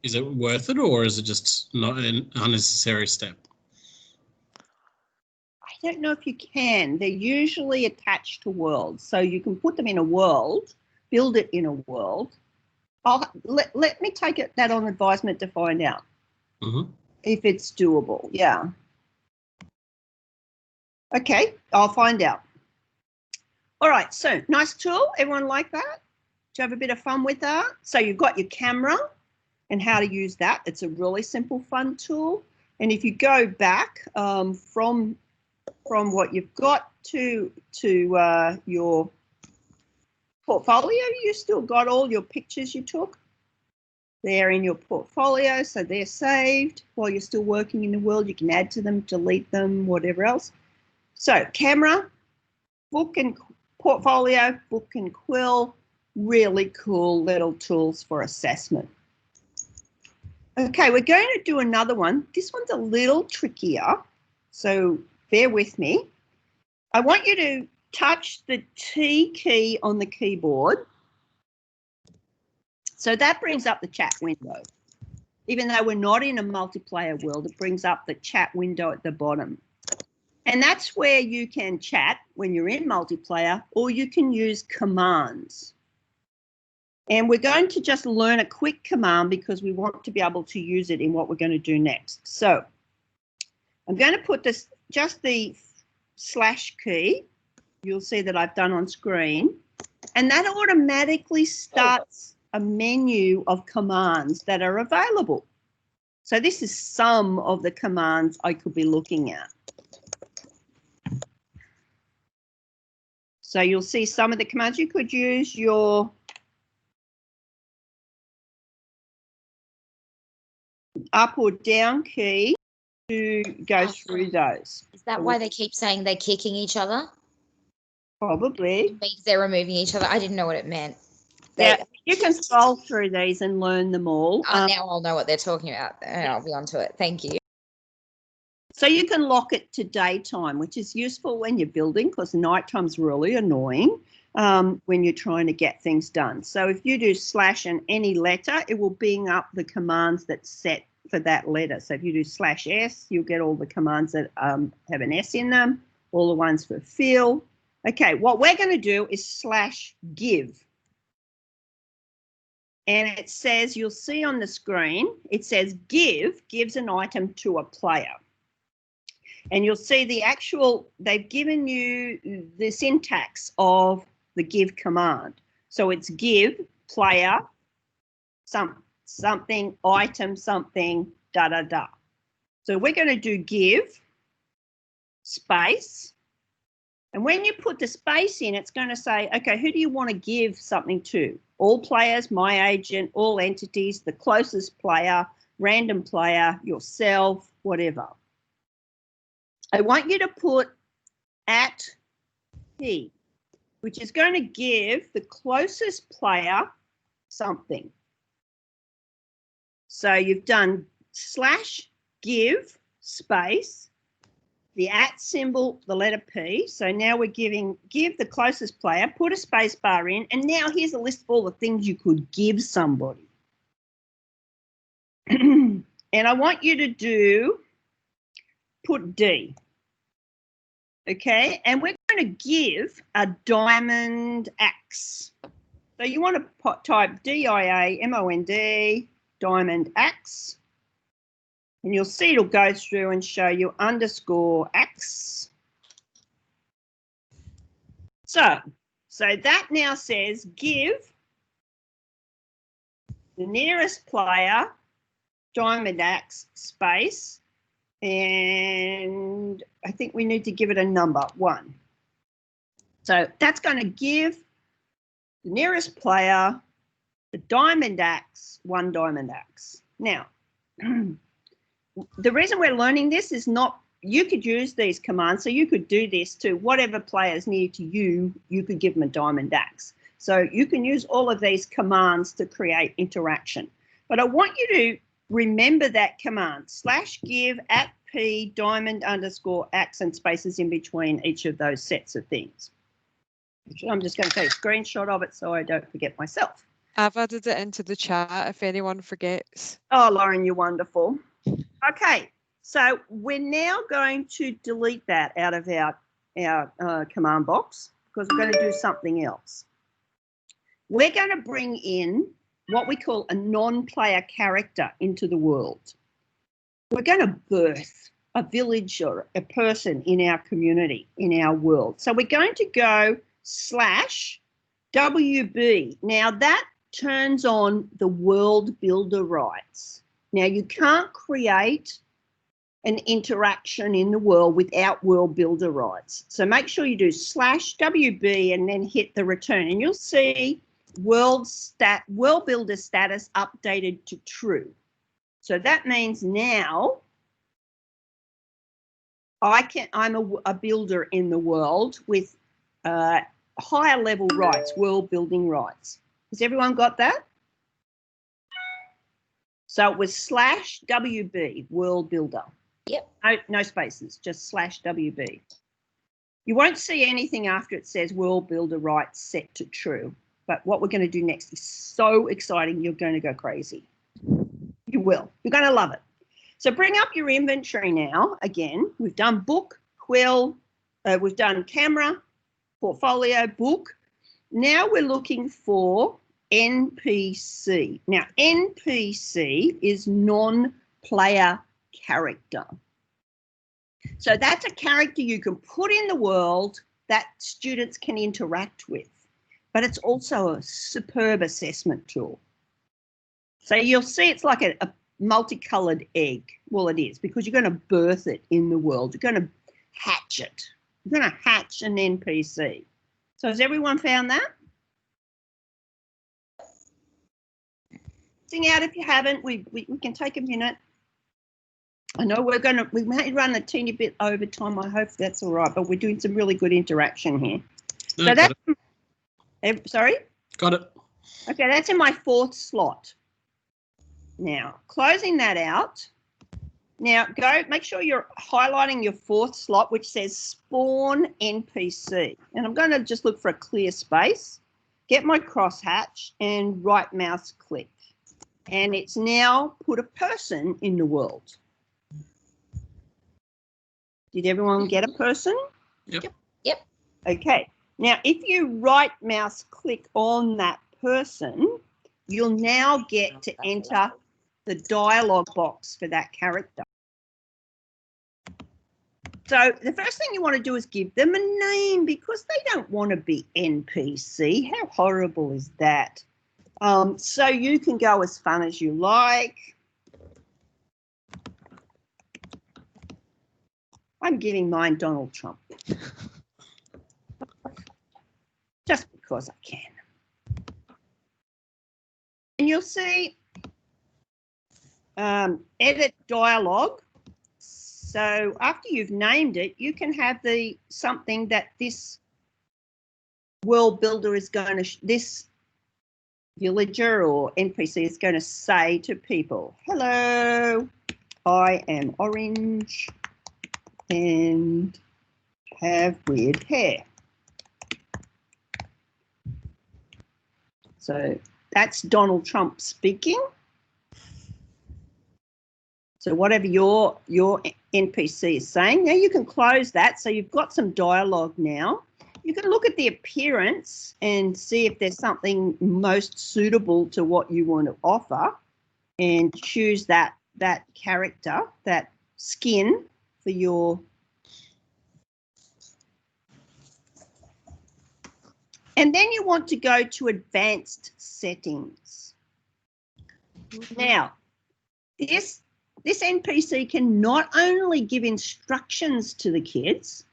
Is it worth it, or is it just not an unnecessary step? I don't know if you can. They're usually attached to worlds. So you can put them in a world, build it in a world. Let me take that on advisement to find out if it's doable. Yeah. Okay, I'll find out. All right, so nice tool. Everyone like that? Do you have a bit of fun with that? So you've got your camera and how to use that. It's a really simple, fun tool. And if you go back from what you've got to your portfolio, you still got all your pictures you took there in your portfolio, so they're saved while you're still working in the world. You can add to them, delete them, whatever else. So camera, book and portfolio, book and quill, really cool little tools for assessment. Okay, we're going to do another one. This one's a little trickier, so bear with me. I want you to touch the T key on the keyboard. So that brings up the chat window. Even though we're not in a multiplayer world, it brings up the chat window at the bottom. And that's where you can chat when you're in multiplayer, or you can use commands. And we're going to just learn a quick command because we want to be able to use it in what we're going to do next. So I'm going to put this, just the / key, you'll see that I've done on screen, and that automatically starts a menu of commands that are available. So this is some of the commands I could be looking at. So you'll see some of the commands. You could use your up or down key to go through those. Is that why they keep saying they're kicking each other? Probably. It means they're removing each other. I didn't know what it meant. Yeah, you can scroll through these and learn them all. Now I'll know what they're talking about. And I'll be onto it. Thank you. So you can lock it to daytime, which is useful when you're building, because nighttime's really annoying when you're trying to get things done. So if you do / and any letter, it will bring up the commands that's set for that letter. So if you do /S, you'll get all the commands that have an S in them, all the ones for fill. Okay, what we're going to do is /give. And it says, you'll see on the screen, it says gives an item to a player. And you'll see the actual, they've given you the syntax of the give command. So it's give, player, something, item, something, da, da, da. So we're going to do give, space. And when you put the space in, it's going to say, okay, who do you want to give something to? All players, my agent, all entities, the closest player, random player, yourself, whatever. I want you to put @P, which is going to give the closest player something. So you've done /give space, the @ symbol, the letter P. So now we're give the closest player, put a space bar in, and now here's a list of all the things you could give somebody. And I want you to put D. Okay, and we're going to give a diamond axe. So you want to type DIAMOND, diamond axe. And you'll see it'll go through and show you _axe. So that now says give the nearest player diamond axe space, and I think we need to give it a number, 1. So that's going to give the nearest player the diamond axe, 1 diamond axe. Now, the reason we're learning this is not, you could use these commands, so you could do this to whatever players near to you, you could give them a diamond axe. So you can use all of these commands to create interaction. But I want you to remember that command, /give @P diamond _axe and spaces in between each of those sets of things. I'm just going to take a screenshot of it so I don't forget myself. I've added it into the chat if anyone forgets. Oh, Lauren, you're wonderful. Okay, so we're now going to delete that out of our command box because we're going to do something else. We're going to bring in what we call a non-player character into the world. We're going to birth a village or a person in our community, in our world. So we're going to go /WB. Now that turns on the world builder rights. Now you can't create an interaction in the world without world builder rights. So make sure you do /WB and then hit the return, and you'll see world builder status updated to true. So that means now I'm a builder in the world with higher level rights, world building rights. Has everyone got that? So it was /WB, world builder. Yep. No spaces, just /WB. You won't see anything after it says world builder rights set to true. But what we're going to do next is so exciting, you're going to go crazy. You will. You're going to love it. So bring up your inventory now. Again, we've done book, quill, we've done camera, portfolio, book. Now we're looking for NPC. Now, NPC is non-player character. So that's a character you can put in the world that students can interact with, but it's also a superb assessment tool. So you'll see it's like a multicolored egg. Well, it is, because you're going to birth it in the world. You're going to hatch it. You're going to hatch an NPC. So has everyone found that? Sing out if you haven't. We can take a minute. I know we may run a teeny bit over time. I hope that's all right, but we're doing some really good interaction here. No, So that's, sorry? Got it. Okay, that's in my 4th slot. Now, closing that out. Now, make sure you're highlighting your 4th slot, which says spawn NPC. And I'm going to just look for a clear space, get my crosshatch and right mouse click. And it's now put a person in the world. Did everyone get a person? Yep. Yep. Okay. Now, if you right mouse click on that person, you'll now get to enter the dialogue box for that character. So the first thing you want to do is give them a name, because they don't want to be NPC. How horrible is that? So you can go as fun as you like. I'm giving mine Donald Trump. Just because I can. And you'll see edit dialogue. So after you've named it, you can have something that this world builder is going to, this villager or NPC is going to say to people. Hello, I am orange and have weird hair. So that's Donald Trump speaking. So whatever your NPC is saying, now you can close that. So you've got some dialogue now. You can look at the appearance and see if there's something most suitable to what you want to offer, and choose that character, that skin for your. And then you want to go to advanced settings. Now, this NPC can not only give instructions to the kids,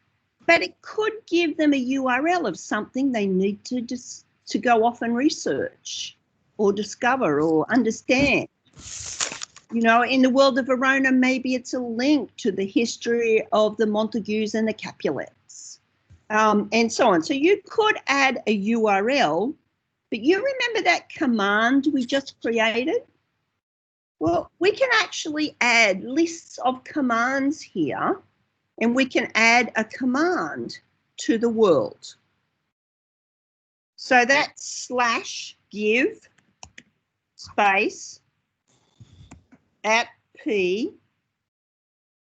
but it could give them a URL of something they need to go off and research or discover or understand. You know, in the world of Verona, maybe it's a link to the history of the Montagues and the Capulets, and so on. So you could add a URL, but you remember that command we just created? Well, we can actually add lists of commands here, and we can add a command to the world. So that's /give space at P.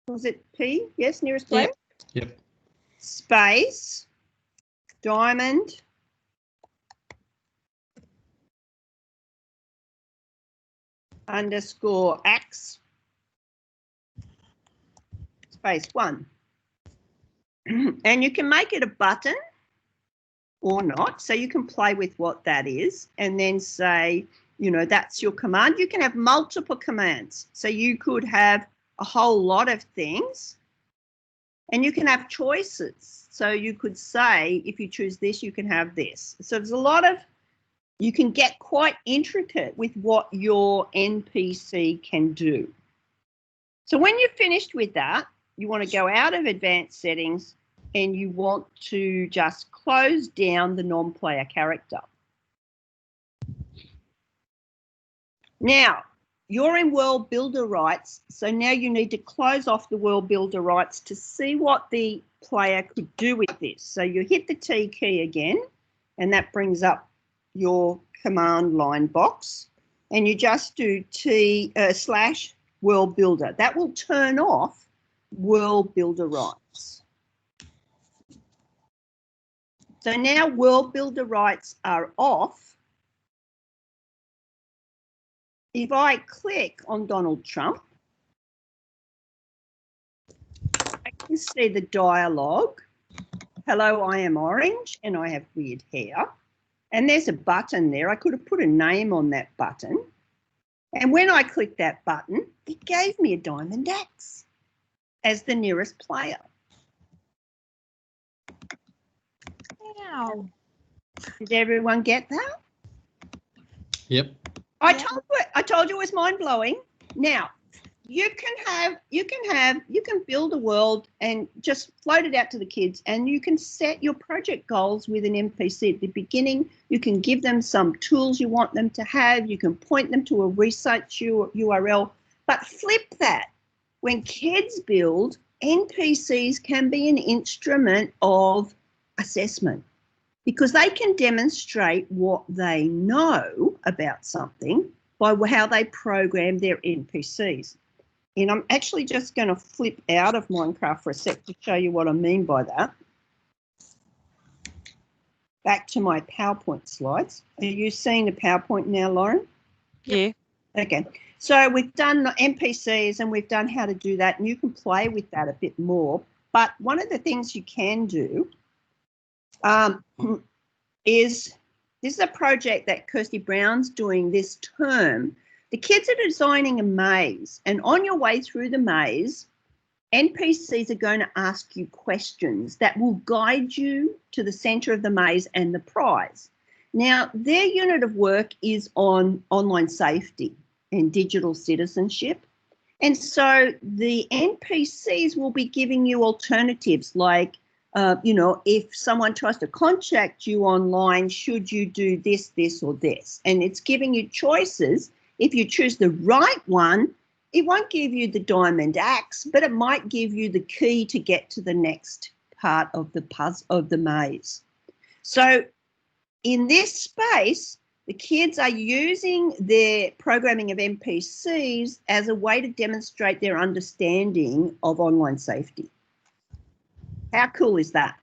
Was it P? Yes, nearest player? Yep. Space, diamond, underscore X, space 1. And you can make it a button or not. So you can play with what that is and then say, you know, that's your command. You can have multiple commands. So you could have a whole lot of things, and you can have choices. So you could say, if you choose this, you can have this. So there's a lot of, you can get quite intricate with what your NPC can do. So when you're finished with that, you want to go out of advanced settings and you want to just close down the non-player character. Now, you're in World Builder Rights, so now you need to close off the World Builder Rights to see what the player could do with this. So you hit the T key again, and that brings up your command line box, and you just do / World Builder. That will turn off World Builder rights. So now World Builder rights are off. If I click on Donald Trump, I can see the dialogue. Hello, I am orange and I have weird hair. And there's a button there. I could have put a name on that button. And when I clicked that button, it gave me a diamond axe as the nearest player. Wow. Did everyone get that? Yep. I told you it was mind-blowing. Now, you can build a world and just float it out to the kids, and you can set your project goals with an NPC at the beginning. You can give them some tools you want them to have. You can point them to a research URL, but flip that. When kids build, NPCs can be an instrument of assessment because they can demonstrate what they know about something by how they program their NPCs. And I'm actually just going to flip out of Minecraft for a sec to show you what I mean by that. Back to my PowerPoint slides. Are you seeing the PowerPoint now, Lauren? Yeah. Okay. So we've done NPCs and we've done how to do that, and you can play with that a bit more. But one of the things you can do is, this is a project that Kirsty Brown's doing this term. The kids are designing a maze, and on your way through the maze, NPCs are going to ask you questions that will guide you to the centre of the maze and the prize. Now, their unit of work is on online safety and digital citizenship. And so the NPCs will be giving you alternatives like, if someone tries to contact you online, should you do this, this, or this? And it's giving you choices. If you choose the right one, it won't give you the diamond axe, but it might give you the key to get to the next part of the puzzle of the maze. So in this space, the kids are using their programming of NPCs as a way to demonstrate their understanding of online safety. How cool is that?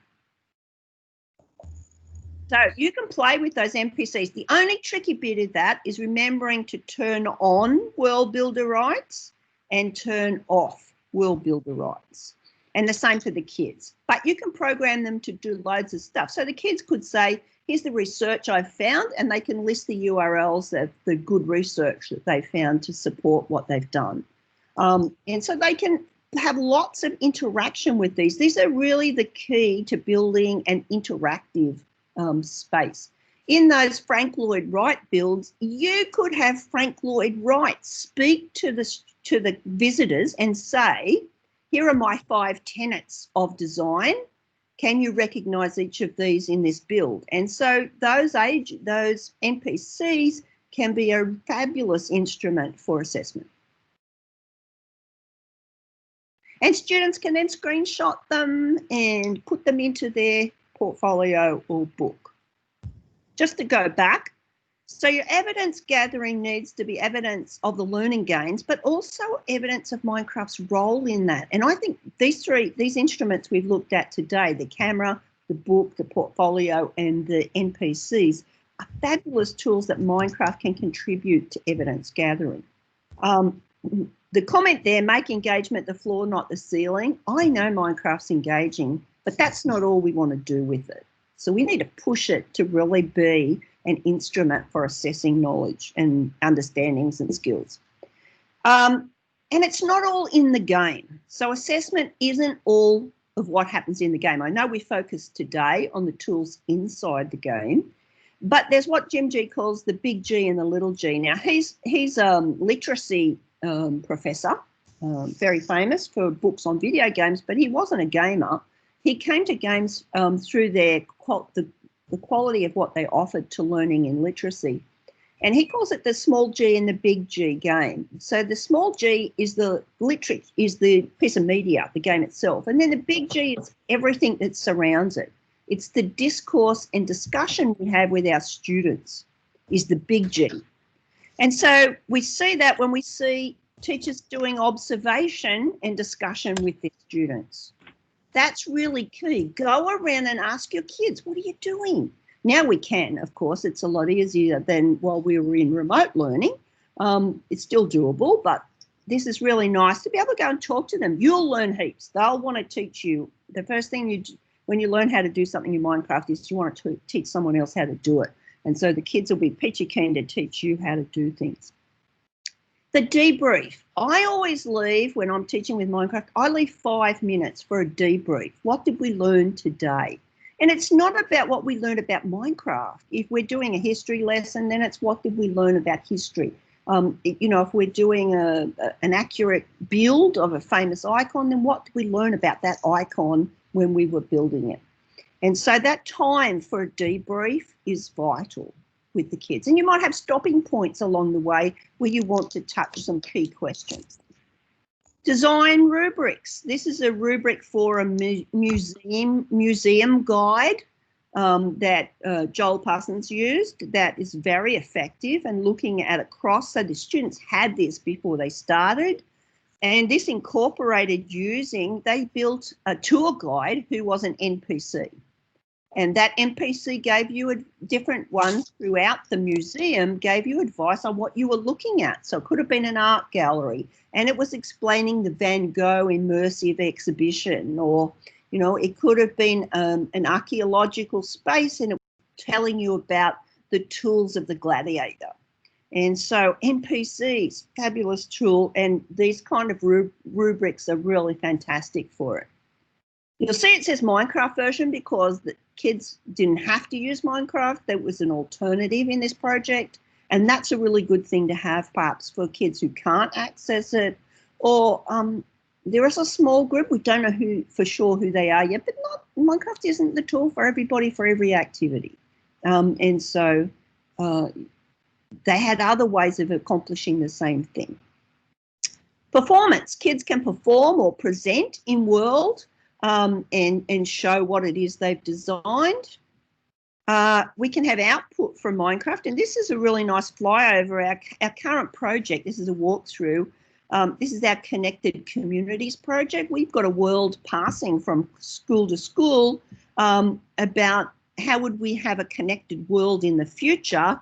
So you can play with those NPCs. The only tricky bit of that is remembering to turn on World Builder rights and turn off World Builder rights. And the same for the kids. But you can program them to do loads of stuff. So the kids could say, here's the research I've found, and they can list the URLs of the good research that they found to support what they've done. And so they can have lots of interaction with these. These are really the key to building an interactive space. In those Frank Lloyd Wright builds, you could have Frank Lloyd Wright speak to the visitors and say, here are my 5 tenets of design. Can you recognise each of these in this build? And so those NPCs can be a fabulous instrument for assessment. And students can then screenshot them and put them into their portfolio or book. Just to go back, so your evidence gathering needs to be evidence of the learning gains, but also evidence of Minecraft's role in that. And I think these instruments we've looked at today, the camera, the book, the portfolio, and the NPCs, are fabulous tools that Minecraft can contribute to evidence gathering. The comment there, make engagement the floor, not the ceiling. I know Minecraft's engaging, but that's not all we want to do with it. So we need to push it to really be an instrument for assessing knowledge and understandings and skills. And it's not all in the game. So assessment isn't all of what happens in the game. I know we focused today on the tools inside the game, but there's what Jim G calls the big G and the little g. Now, he's a literacy professor, very famous for books on video games, but he wasn't a gamer. He came to games through the quality of what they offered to learning in literacy. And he calls it the small G and the big G game. So the small G is the piece of media, the game itself. And then the big G is everything that surrounds it. It's the discourse and discussion we have with our students is the big G. And so we see that when we see teachers doing observation and discussion with their students. That's really key. Go around and ask your kids, what are you doing? Now we can, of course, it's a lot easier than while we were in remote learning. It's still doable, but this is really nice to be able to go and talk to them. You'll learn heaps. They'll want to teach you. The first thing when you learn how to do something in Minecraft is you want to teach someone else how to do it. And so the kids will be peachy keen to teach you how to do things. The debrief. I always leave, when I'm teaching with Minecraft, I leave 5 minutes for a debrief. What did we learn today? And it's not about what we learned about Minecraft. If we're doing a history lesson, then it's what did we learn about history. If we're doing an accurate build of a famous icon, then what did we learn about that icon when we were building it? And so that time for a debrief is vital with the kids. And you might have stopping points along the way where you want to touch some key questions. Design rubrics. This is a rubric for a museum guide that Joel Parsons used that is very effective and looking at across. So the students had this before they started. And this incorporated they built a tour guide who was an NPC. And that NPC gave you different ones throughout the museum, gave you advice on what you were looking at. So it could have been an art gallery, and it was explaining the Van Gogh immersive exhibition, or, it could have been an archaeological space, and it was telling you about the tools of the gladiator. And so NPCs, fabulous tool, and these kind of rubrics are really fantastic for it. You'll see it says Minecraft version because the kids didn't have to use Minecraft. There was an alternative in this project, and that's a really good thing to have perhaps for kids who can't access it, or there is a small group, we don't know for sure who they are yet, but Minecraft isn't the tool for everybody for every activity. And so they had other ways of accomplishing the same thing. Performance, kids can perform or present in World and show what it is they've designed. We can have output from Minecraft, and this is a really nice flyover. Our current project, this is a walkthrough. This is our Connected Communities project. We've got a world passing from school to school about how would we have a connected world in the future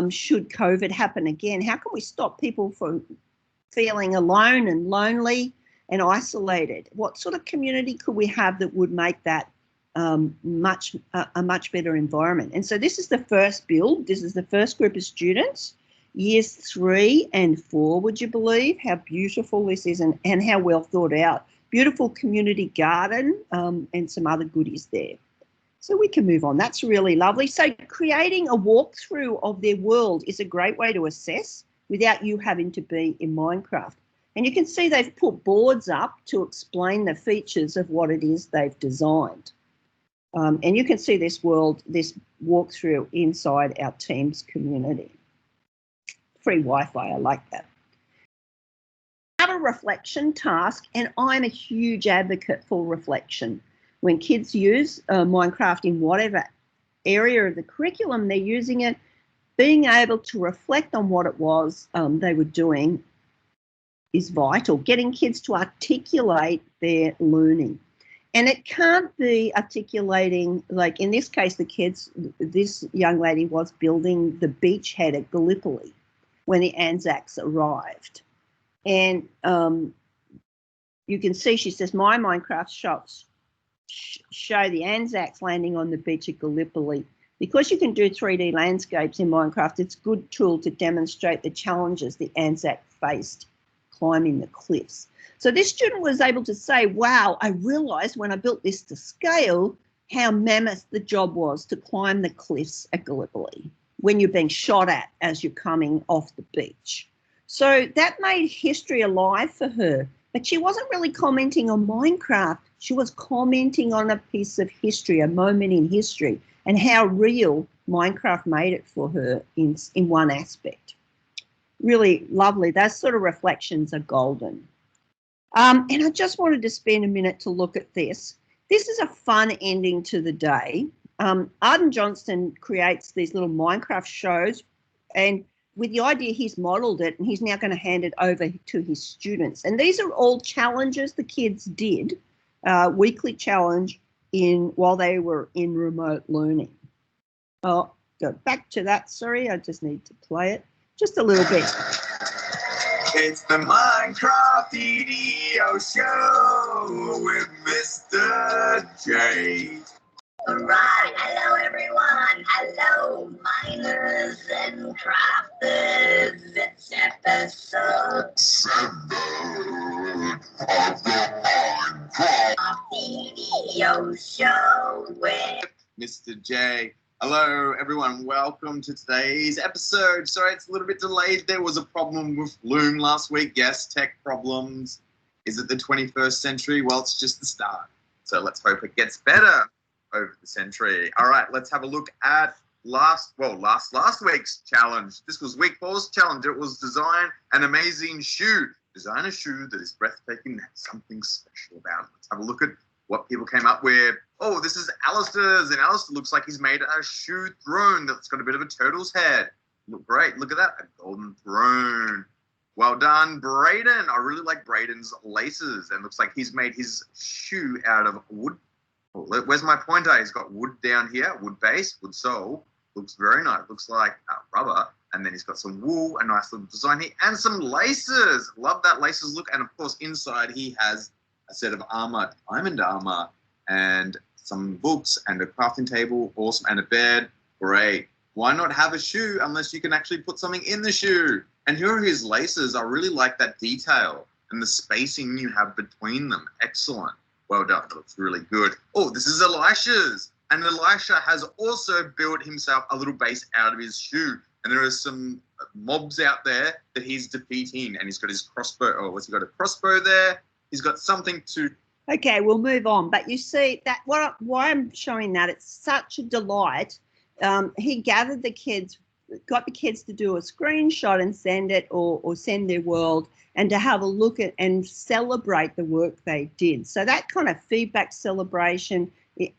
should COVID happen again. How can we stop people from feeling alone and lonely and isolated? What sort of community could we have that would make that a much better environment? And so this is the first build. This is the first group of students, years 3 and 4, would you believe how beautiful this is and how well thought out. Beautiful community garden and some other goodies there. So we can move on. That's really lovely. So creating a walkthrough of their world is a great way to assess without you having to be in Minecraft. And you can see they've put boards up to explain the features of what it is they've designed. And you can see this walkthrough inside our Teams community. Free Wi-Fi, I like that. Have a reflection task, and I'm a huge advocate for reflection. When kids use Minecraft in whatever area of the curriculum they're using it, being able to reflect on what it was they were doing is vital. Getting kids to articulate their learning. And it can't be articulating, like in this case, this young lady was building the beachhead at Gallipoli when the Anzacs arrived. And you can see, she says, my Minecraft shots show the Anzacs landing on the beach at Gallipoli. Because you can do 3D landscapes in Minecraft, it's a good tool to demonstrate the challenges the Anzac faced climbing the cliffs. So this student was able to say, wow, I realised when I built this to scale how mammoth the job was to climb the cliffs at Gallipoli when you're being shot at as you're coming off the beach. So that made history alive for her. But she wasn't really commenting on Minecraft. She was commenting on a piece of history, a moment in history, and how real Minecraft made it for her in one aspect. Really lovely. Those sort of reflections are golden. And I just wanted to spend a minute to look at this. This is a fun ending to the day. Arden Johnston creates these little Minecraft shows, and with the idea he's modelled it, and he's now going to hand it over to his students. And these are all challenges the kids did, weekly challenge while they were in remote learning. Oh, go back to that. Sorry, I just need to play it just a little bit. It's the Minecraft EDO show with Mr. J. Alright, hello everyone. Hello miners and crafters. It's episode 7 of the Minecraft EDO show with Mr. J. Hello everyone, welcome to today's episode. Sorry it's a little bit delayed. There was a problem with Loom last week. Yes, tech problems. Is it the 21st century? Well, it's just the start. So let's hope it gets better over the century. All right, let's have a look at last week's challenge. This was week 4's challenge. It was design an amazing shoe. Design a shoe that is breathtaking and has something special about it. Let's have a look at what people came up with. Oh, this is Alistair's, and Alistair looks like he's made a shoe throne that's got a bit of a turtle's head. Look great, look at that, a golden throne. Well done, Brayden. I really like Brayden's laces, and looks like he's made his shoe out of wood. Oh, where's my pointer? He's got wood down here, wood base, wood sole. Looks very nice, looks like rubber. And then he's got some wool, a nice little design here, and some laces. Love that laces look, and of course inside he has a set of armor, diamond armor, and some books and a crafting table, awesome, and a bed. Great. Why not have a shoe unless you can actually put something in the shoe? And here are his laces. I really like that detail and the spacing you have between them. Excellent. Well done. That looks really good. Oh, this is Elisha's. And Elisha has also built himself a little base out of his shoe. And there are some mobs out there that he's defeating. And he's got his crossbow. Oh, what's he got? A crossbow there. He's got something to... Okay, we'll move on. But you see, that why I'm showing that, it's such a delight. He gathered the kids, got the kids to do a screenshot and send it or send their world, and to have a look at and celebrate the work they did. So that kind of feedback celebration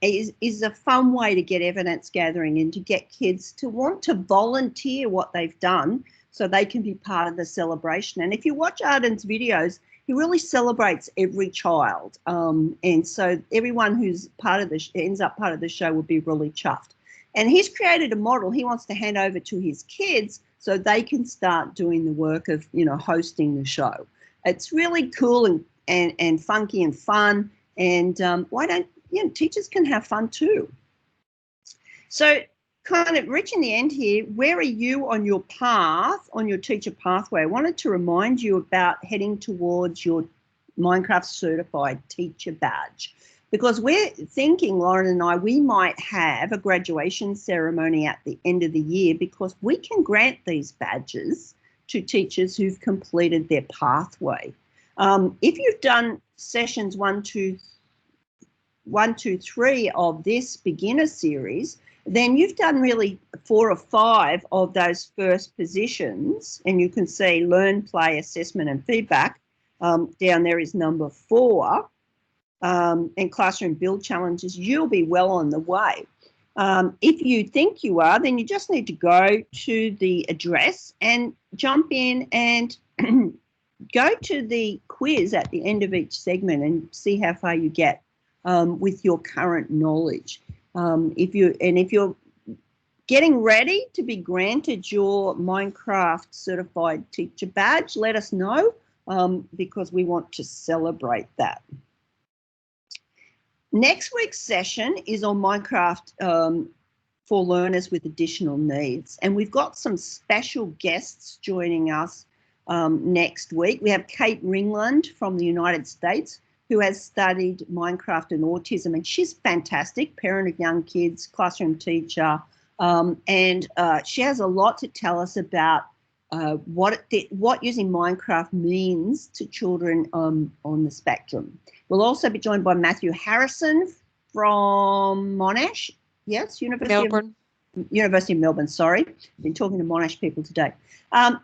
is a fun way to get evidence gathering and to get kids to want to volunteer what they've done so they can be part of the celebration. And if you watch Arden's videos, he really celebrates every child. And so everyone who's part of ends up part of the show will be really chuffed. And he's created a model he wants to hand over to his kids so they can start doing the work of, hosting the show. It's really cool and funky and fun. And why don't, teachers can have fun too. So kind of reaching the end here, where are you on your path, on your teacher pathway? I wanted to remind you about heading towards your Minecraft Certified Teacher Badge, because we're thinking, Lauren and I, we might have a graduation ceremony at the end of the year, because we can grant these badges to teachers who've completed their pathway. If you've done sessions 1, 2, 3 of this beginner series, then you've done really 4 or 5 of those first positions, and you can see learn, play, assessment and feedback. Down there is number 4, and classroom build challenges. You'll be well on the way. If you think you are, then you just need to go to the address and jump in and go to the quiz at the end of each segment and see how far you get with your current knowledge. If you're getting ready to be granted your Minecraft Certified Teacher Badge, let us know, because we want to celebrate that. Next week's session is on Minecraft for learners with additional needs, and we've got some special guests joining us next week. We have Kate Ringland from the United States, who has studied Minecraft and autism, and she's fantastic, parent of young kids, classroom teacher, and she has a lot to tell us about what using Minecraft means to children on the spectrum. We'll also be joined by Matthew Harrison from Monash, yes, University Melbourne. University of Melbourne, sorry. I've been talking to Monash people today.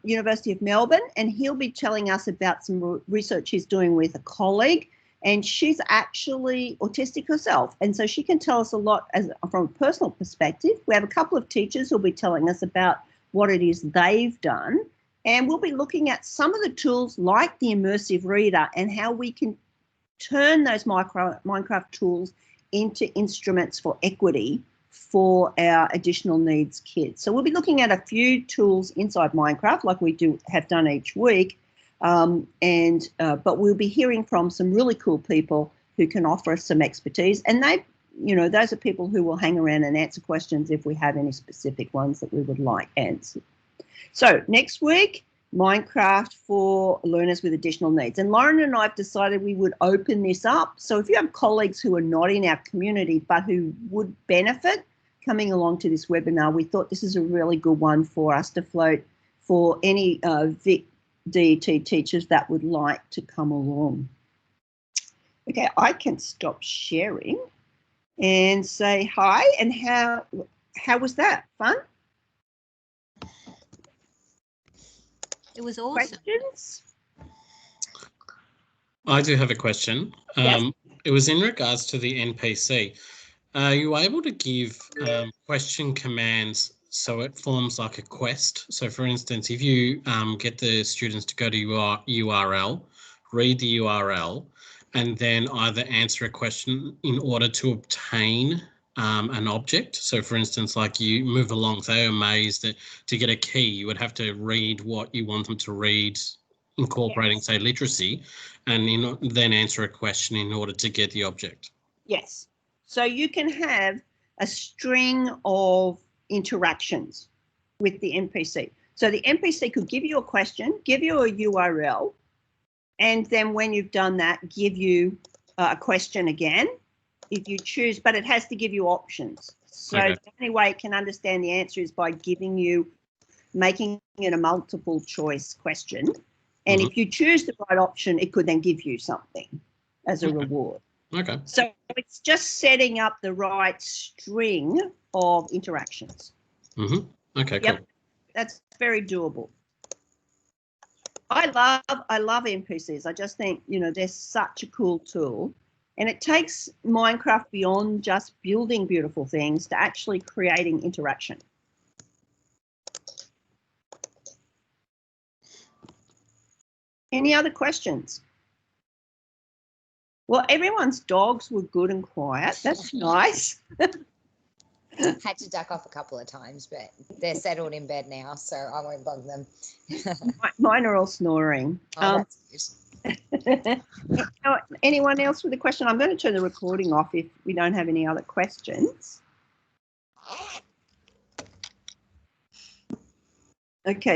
University of Melbourne, and he'll be telling us about some research he's doing with a colleague, and she's actually autistic herself, and so she can tell us a lot from a personal perspective. We have a couple of teachers who'll be telling us about what it is they've done, and we'll be looking at some of the tools like the immersive reader and how we can turn those Minecraft tools into instruments for equity for our additional needs kids. So we'll be looking at a few tools inside Minecraft like we have done each week, but we'll be hearing from some really cool people who can offer us some expertise, and those are people who will hang around and answer questions if we have any specific ones that we would like answered. So next week, Minecraft for learners with additional needs. And Lauren and I have decided we would open this up. So if you have colleagues who are not in our community but who would benefit coming along to this webinar, we thought this is a really good one for us to float for any VIC DET teachers that would like to come along. Okay, I can stop sharing and say hi. And how was that? Fun? It was awesome. Questions? I do have a question. Yes. It was in regards to the NPC. Are you able to give question commands so it forms like a quest? So for instance, if you get the students to go to your URL, read the URL, and then either answer a question in order to obtain an object. So for instance, like you move along, say a maze, that to get a key, you would have to read what you want them to read, incorporating, say, literacy, and then answer a question in order to get the object. Yes. So you can have a string of interactions with the NPC. So the NPC could give you a question, give you a URL, and then when you've done that, give you a question again if you choose, but it has to give you options. So Okay. The only way it can understand the answer is by making it a multiple choice question. And if you choose the right option, it could then give you something as a reward. Okay. So it's just setting up the right string of interactions. Okay, cool. Yep, that's very doable. I love NPCs. I just think, they're such a cool tool. And it takes Minecraft beyond just building beautiful things to actually creating interaction. Any other questions? Well, everyone's dogs were good and quiet. That's nice. Had to duck off a couple of times, but they're settled in bed now, so I won't bug them. Mine are all snoring. That's good. Anyone else with a question? I'm going to turn the recording off if we don't have any other questions. Okay.